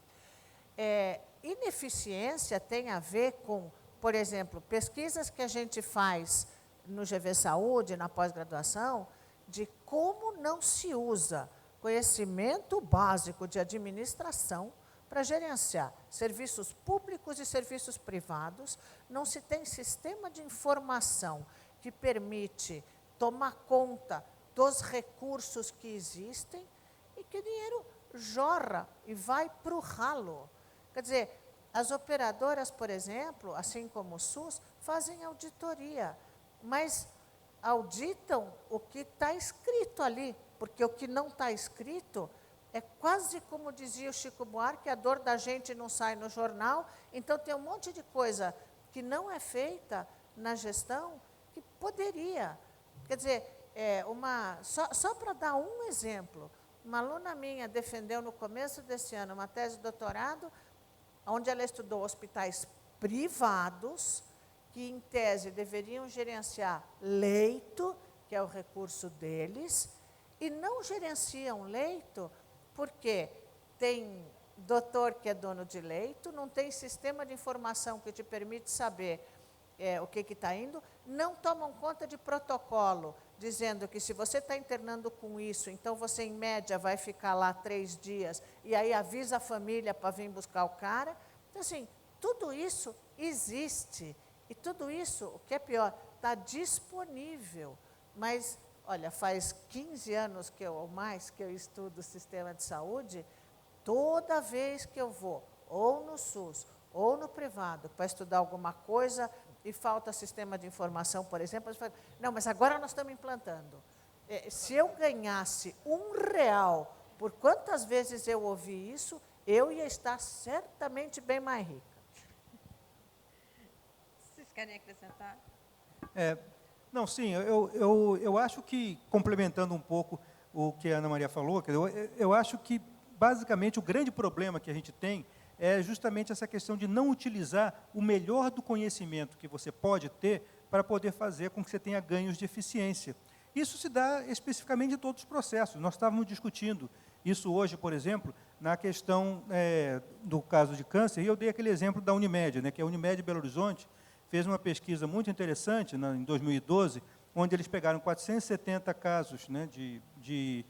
B: Ineficiência tem a ver com, por exemplo, pesquisas que a gente faz no GV Saúde, na pós-graduação, de como não se usa conhecimento básico de administração para gerenciar serviços públicos e serviços privados, não se tem sistema de informação que permite tomar conta dos recursos que existem e que o dinheiro jorra e vai para o ralo. Quer dizer, as operadoras, por exemplo, assim como o SUS, fazem auditoria, mas auditam o que está escrito ali, porque o que não está escrito é quase como dizia o Chico Buarque, a dor da gente não sai no jornal. Então, tem um monte de coisa que não é feita na gestão que poderia. Quer dizer, só para dar um exemplo, uma aluna minha defendeu no começo desse ano uma tese de doutorado, onde ela estudou hospitais privados, que, em tese, deveriam gerenciar leito, que é o recurso deles, e não gerenciam leito porque tem doutor que é dono de leito, não tem sistema de informação que te permite saber o que está indo, não tomam conta de protocolo, dizendo que se você está internando com isso, então você, em média, vai ficar lá 3 dias, e aí avisa a família para vir buscar o cara. Então, assim, tudo isso existe. E tudo isso, o que é pior, está disponível. Mas, olha, faz 15 anos ou mais que eu estudo o sistema de saúde, toda vez que eu vou, ou no SUS, ou no privado, para estudar alguma coisa, e falta sistema de informação, por exemplo, não, mas agora nós estamos implantando. Se eu ganhasse R$1, por quantas vezes eu ouvi isso, eu ia estar certamente bem mais rica.
F: Querem acrescentar?
E: Não, sim, eu acho que, complementando um pouco o que a Ana Maria falou, eu acho que, basicamente, o grande problema que a gente tem é justamente essa questão de não utilizar o melhor do conhecimento que você pode ter para poder fazer com que você tenha ganhos de eficiência. Isso se dá especificamente em todos os processos. Nós estávamos discutindo isso hoje, por exemplo, na questão do caso de câncer, e eu dei aquele exemplo da Unimed, né, que a Unimed Belo Horizonte fez uma pesquisa muito interessante em 2012, onde eles pegaram 470 casos, né, de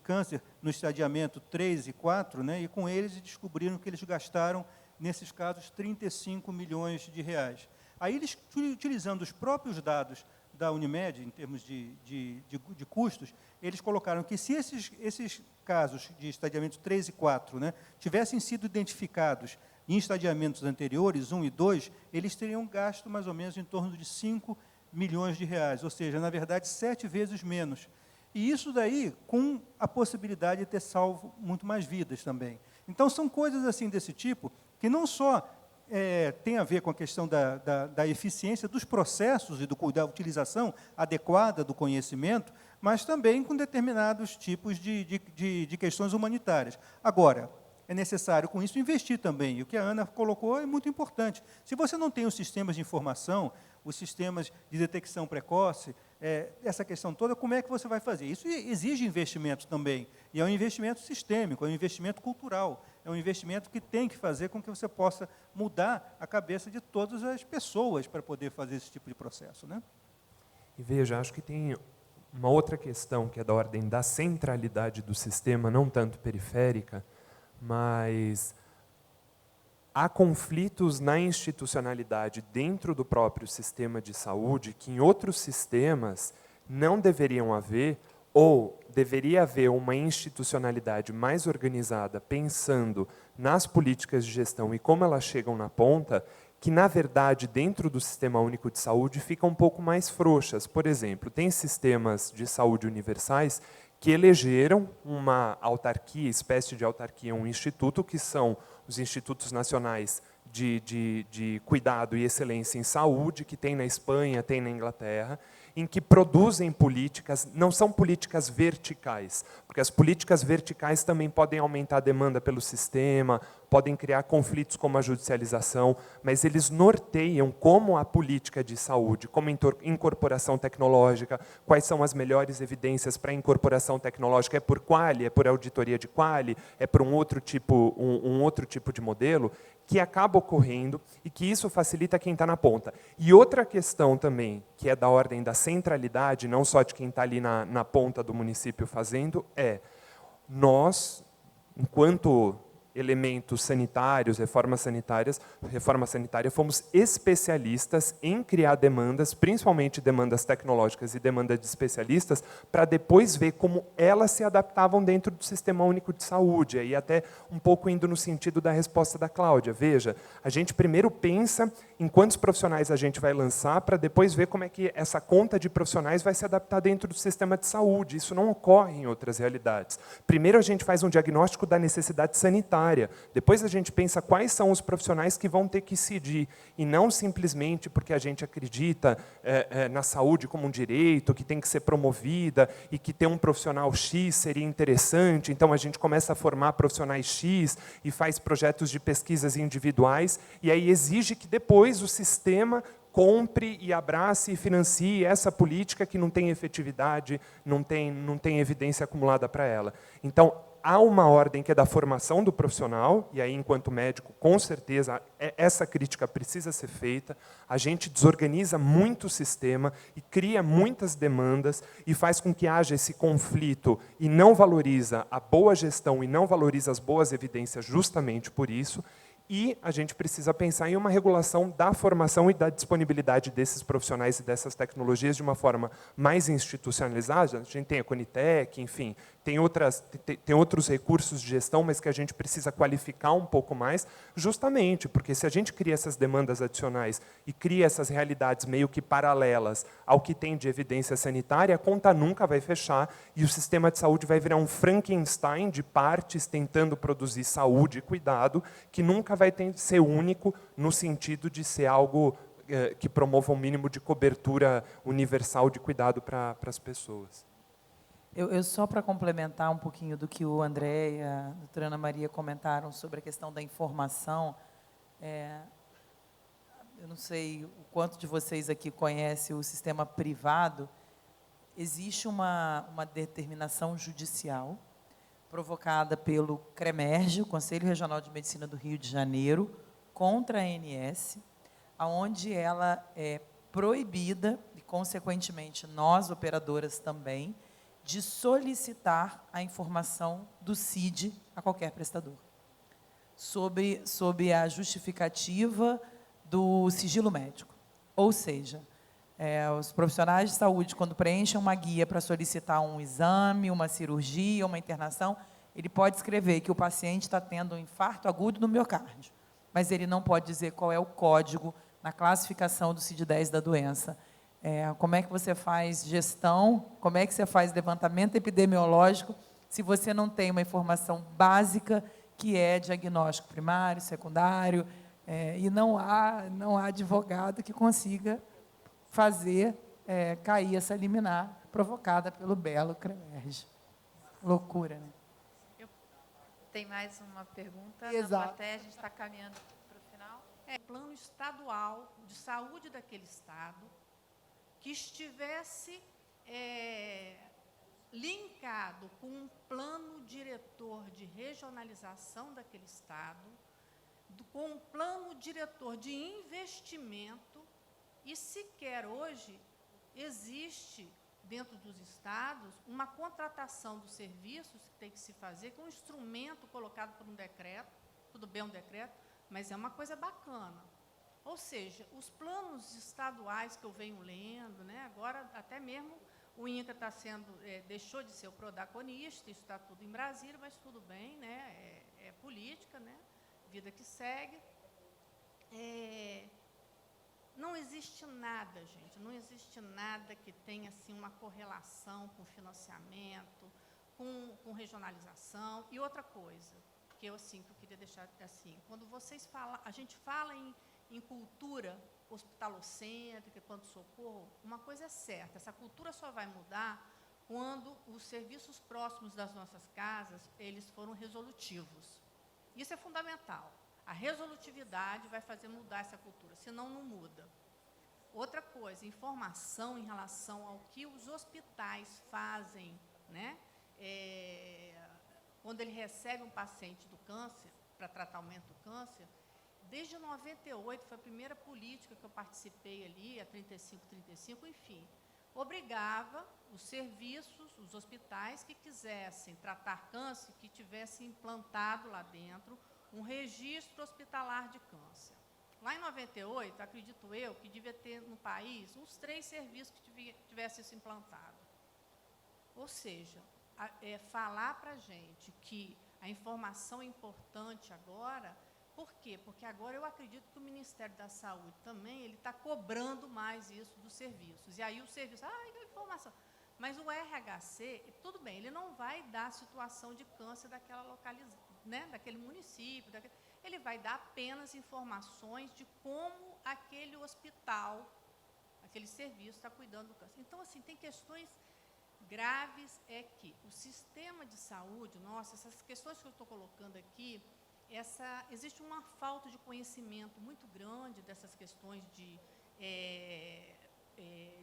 E: câncer no estadiamento 3 e 4, né, e com eles descobriram que eles gastaram, nesses casos, 35 milhões de reais. Aí eles, utilizando os próprios dados da Unimed, em termos de custos, eles colocaram que se esses casos de estadiamento 3 e 4, né, tivessem sido identificados em estadiamentos anteriores, 1 e 2, eles teriam gasto mais ou menos em torno de 5 milhões de reais, ou seja, na verdade, 7 vezes menos. E isso daí com a possibilidade de ter salvo muito mais vidas também. Então, são coisas assim desse tipo, que não só tem a ver com a questão da eficiência dos processos e da utilização adequada do conhecimento, mas também com determinados tipos de questões humanitárias. Agora, é necessário, com isso, investir também. E o que a Ana colocou é muito importante. Se você não tem os sistemas de informação, os sistemas de detecção precoce, essa questão toda, como é que você vai fazer? Isso exige investimento também. E é um investimento sistêmico, é um investimento cultural, é um investimento que tem que fazer com que você possa mudar a cabeça de todas as pessoas para poder fazer esse tipo de processo, né?
C: E veja, acho que tem uma outra questão que é da ordem da centralidade do sistema, não tanto periférica, mas há conflitos na institucionalidade dentro do próprio sistema de saúde que em outros sistemas não deveriam haver, ou deveria haver uma institucionalidade mais organizada, pensando nas políticas de gestão e como elas chegam na ponta, que, na verdade, dentro do Sistema Único de Saúde, ficam um pouco mais frouxas. Por exemplo, tem sistemas de saúde universais que elegeram uma autarquia, espécie de autarquia, um instituto, que são os Institutos Nacionais de Cuidado e Excelência em Saúde, que tem na Espanha, tem na Inglaterra, em que produzem políticas, não são políticas verticais, porque as políticas verticais também podem aumentar a demanda pelo sistema, podem criar conflitos como a judicialização, mas eles norteiam como a política de saúde, como incorporação tecnológica, quais são as melhores evidências para a incorporação tecnológica, é por quali, é por auditoria de quali, é por um outro tipo de modelo, que acaba ocorrendo e que isso facilita quem está na ponta. E outra questão também, que é da ordem da centralidade, não só de quem está ali na ponta do município fazendo, nós, enquanto elementos sanitários, reforma sanitária, fomos especialistas em criar demandas, principalmente demandas tecnológicas e demandas de especialistas, para depois ver como elas se adaptavam dentro do Sistema Único de Saúde, aí até um pouco indo no sentido da resposta da Cláudia. Veja, a gente primeiro pensa em quantos profissionais a gente vai lançar, para depois ver como é que essa conta de profissionais vai se adaptar dentro do sistema de saúde. Isso não ocorre em outras realidades. Primeiro a gente faz um diagnóstico da necessidade sanitária, depois a gente pensa quais são os profissionais que vão ter que incidir, e não simplesmente porque a gente acredita na saúde como um direito, que tem que ser promovida, e que ter um profissional X seria interessante, então a gente começa a formar profissionais X, e faz projetos de pesquisas individuais, e aí exige que depois o sistema compre e abrace e financie essa política que não tem efetividade, não tem evidência acumulada para ela. Então, há uma ordem que é da formação do profissional, e aí, enquanto médico, com certeza, essa crítica precisa ser feita. A gente desorganiza muito o sistema e cria muitas demandas e faz com que haja esse conflito e não valoriza a boa gestão e não valoriza as boas evidências justamente por isso. E a gente precisa pensar em uma regulação da formação e da disponibilidade desses profissionais e dessas tecnologias de uma forma mais institucionalizada. A gente tem a Conitec, enfim, tem outros recursos de gestão, mas que a gente precisa qualificar um pouco mais, justamente porque se a gente cria essas demandas adicionais e cria essas realidades meio que paralelas ao que tem de evidência sanitária, a conta nunca vai fechar e o sistema de saúde vai virar um Frankenstein de partes tentando produzir saúde e cuidado, que nunca vai ser único no sentido de ser algo que promova um mínimo de cobertura universal de cuidado para as pessoas.
G: Eu só para complementar um pouquinho do que o André e a doutora Ana Maria comentaram sobre a questão da informação, eu não sei o quanto de vocês aqui conhecem o sistema privado. existe uma determinação judicial provocada pelo CREMERGE, o Conselho Regional de Medicina do Rio de Janeiro, contra a ANS, onde ela é proibida, e, consequentemente, nós, operadoras também, de solicitar a informação do CID a qualquer prestador, sob a justificativa do sigilo médico. Ou seja, os profissionais de saúde, quando preenchem uma guia para solicitar um exame, uma cirurgia, uma internação, ele pode escrever que o paciente está tendo um infarto agudo no miocárdio, mas ele não pode dizer qual é o código na classificação do CID-10 da doença. Como é que você faz gestão, como é que você faz levantamento epidemiológico, se você não tem uma informação básica, que é diagnóstico primário, secundário, e não há advogado que consiga fazer cair essa liminar provocada pelo belo CREMERGE. Loucura, né?
F: Tem mais uma pergunta
G: Exato.
F: na plateia, a gente está caminhando para o final.
J: Plano estadual de saúde daquele estado que estivesse linkado com um plano diretor de regionalização daquele estado, com um plano diretor de investimento, e sequer hoje existe dentro dos estados uma contratação dos serviços que tem que se fazer com um instrumento colocado por um decreto, tudo bem um decreto, mas é uma coisa bacana. Ou seja, os planos estaduais que eu venho lendo, né, agora até mesmo o INCRA está deixou de ser o protagonista, isso está tudo em Brasília, mas tudo bem, né, é política, né, vida que segue. Não existe nada, gente, não existe nada que tenha assim, uma correlação com financiamento, com regionalização. E outra coisa, que eu queria deixar assim, quando vocês falam, a gente fala em cultura hospitalocêntrica, pronto-socorro, uma coisa é certa, essa cultura só vai mudar quando os serviços próximos das nossas casas, eles foram resolutivos. Isso é fundamental. A resolutividade vai fazer mudar essa cultura, senão não muda. Outra coisa, informação em relação ao que os hospitais fazem, né? Quando ele recebe um paciente do câncer, para tratamento do câncer, desde 98, foi a primeira política que eu participei ali, a 3535, enfim, obrigava os serviços, os hospitais que quisessem tratar câncer, que tivessem implantado lá dentro um registro hospitalar de câncer. Lá em 98, acredito eu, que devia ter no país uns 3 serviços que tivessem se implantado. Ou seja, falar para a gente que a informação é importante agora, por quê? Porque agora eu acredito que o Ministério da Saúde também ele está cobrando mais isso dos serviços. E aí o serviço, deu informação. Mas o RHC, tudo bem, ele não vai dar a situação de câncer daquela localização, né, daquele município, ele vai dar apenas informações de como aquele hospital, aquele serviço está cuidando do câncer. Então, assim, tem questões graves, que o sistema de saúde, essas questões que eu estou colocando aqui, existe uma falta de conhecimento muito grande dessas questões de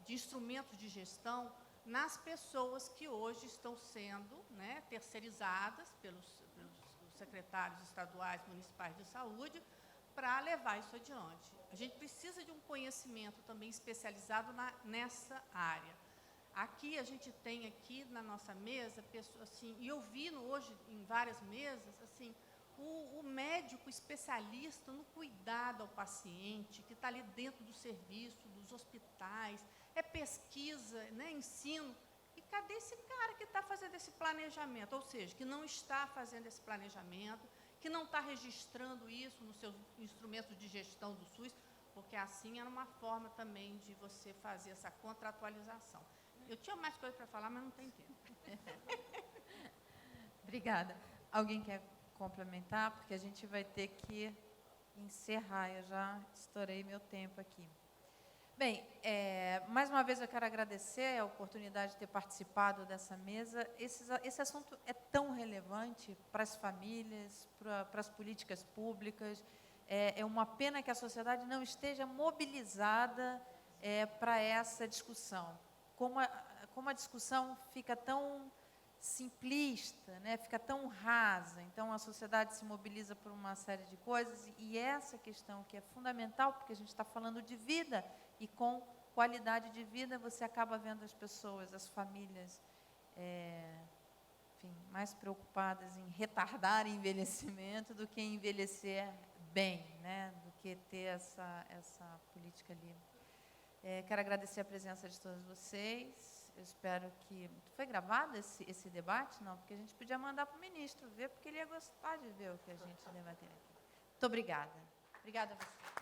J: instrumentos de gestão nas pessoas que hoje estão sendo, né, terceirizadas pelos secretários estaduais, municipais de saúde, para levar isso adiante. A gente precisa de um conhecimento também especializado nessa área. Aqui, a gente tem aqui na nossa mesa, pessoas, assim, e eu vi hoje em várias mesas, assim, o médico especialista no cuidado ao paciente, que está ali dentro do serviço, dos hospitais, pesquisa, né, ensino. E cadê esse cara que está fazendo esse planejamento? Ou seja, que não está fazendo esse planejamento, que não está registrando isso nos seus instrumentos de gestão do SUS, porque assim era uma forma também de você fazer essa contratualização. Eu tinha mais coisa para falar, mas não tem tempo.
F: Obrigada. Alguém quer complementar? Porque a gente vai ter que encerrar. Eu já estourei meu tempo aqui. Bem, mais uma vez eu quero agradecer a oportunidade de ter participado dessa mesa. Esse assunto é tão relevante para as famílias, para as políticas públicas. É uma pena que a sociedade não esteja mobilizada para essa discussão. Como como a discussão fica tão simplista, né? Fica tão rasa. Então, a sociedade se mobiliza por uma série de coisas, e essa questão que é fundamental, porque a gente está falando de vida, e com qualidade de vida você acaba vendo as pessoas, as famílias, enfim, mais preocupadas em retardar o envelhecimento do que em envelhecer bem, né? Do que ter essa política ali. Quero agradecer a presença de todos vocês. Eu espero que... Foi gravado esse debate? Não, porque a gente podia mandar para o ministro ver, porque ele ia gostar de ver o que a gente debater aqui. Muito obrigada. Obrigada a vocês.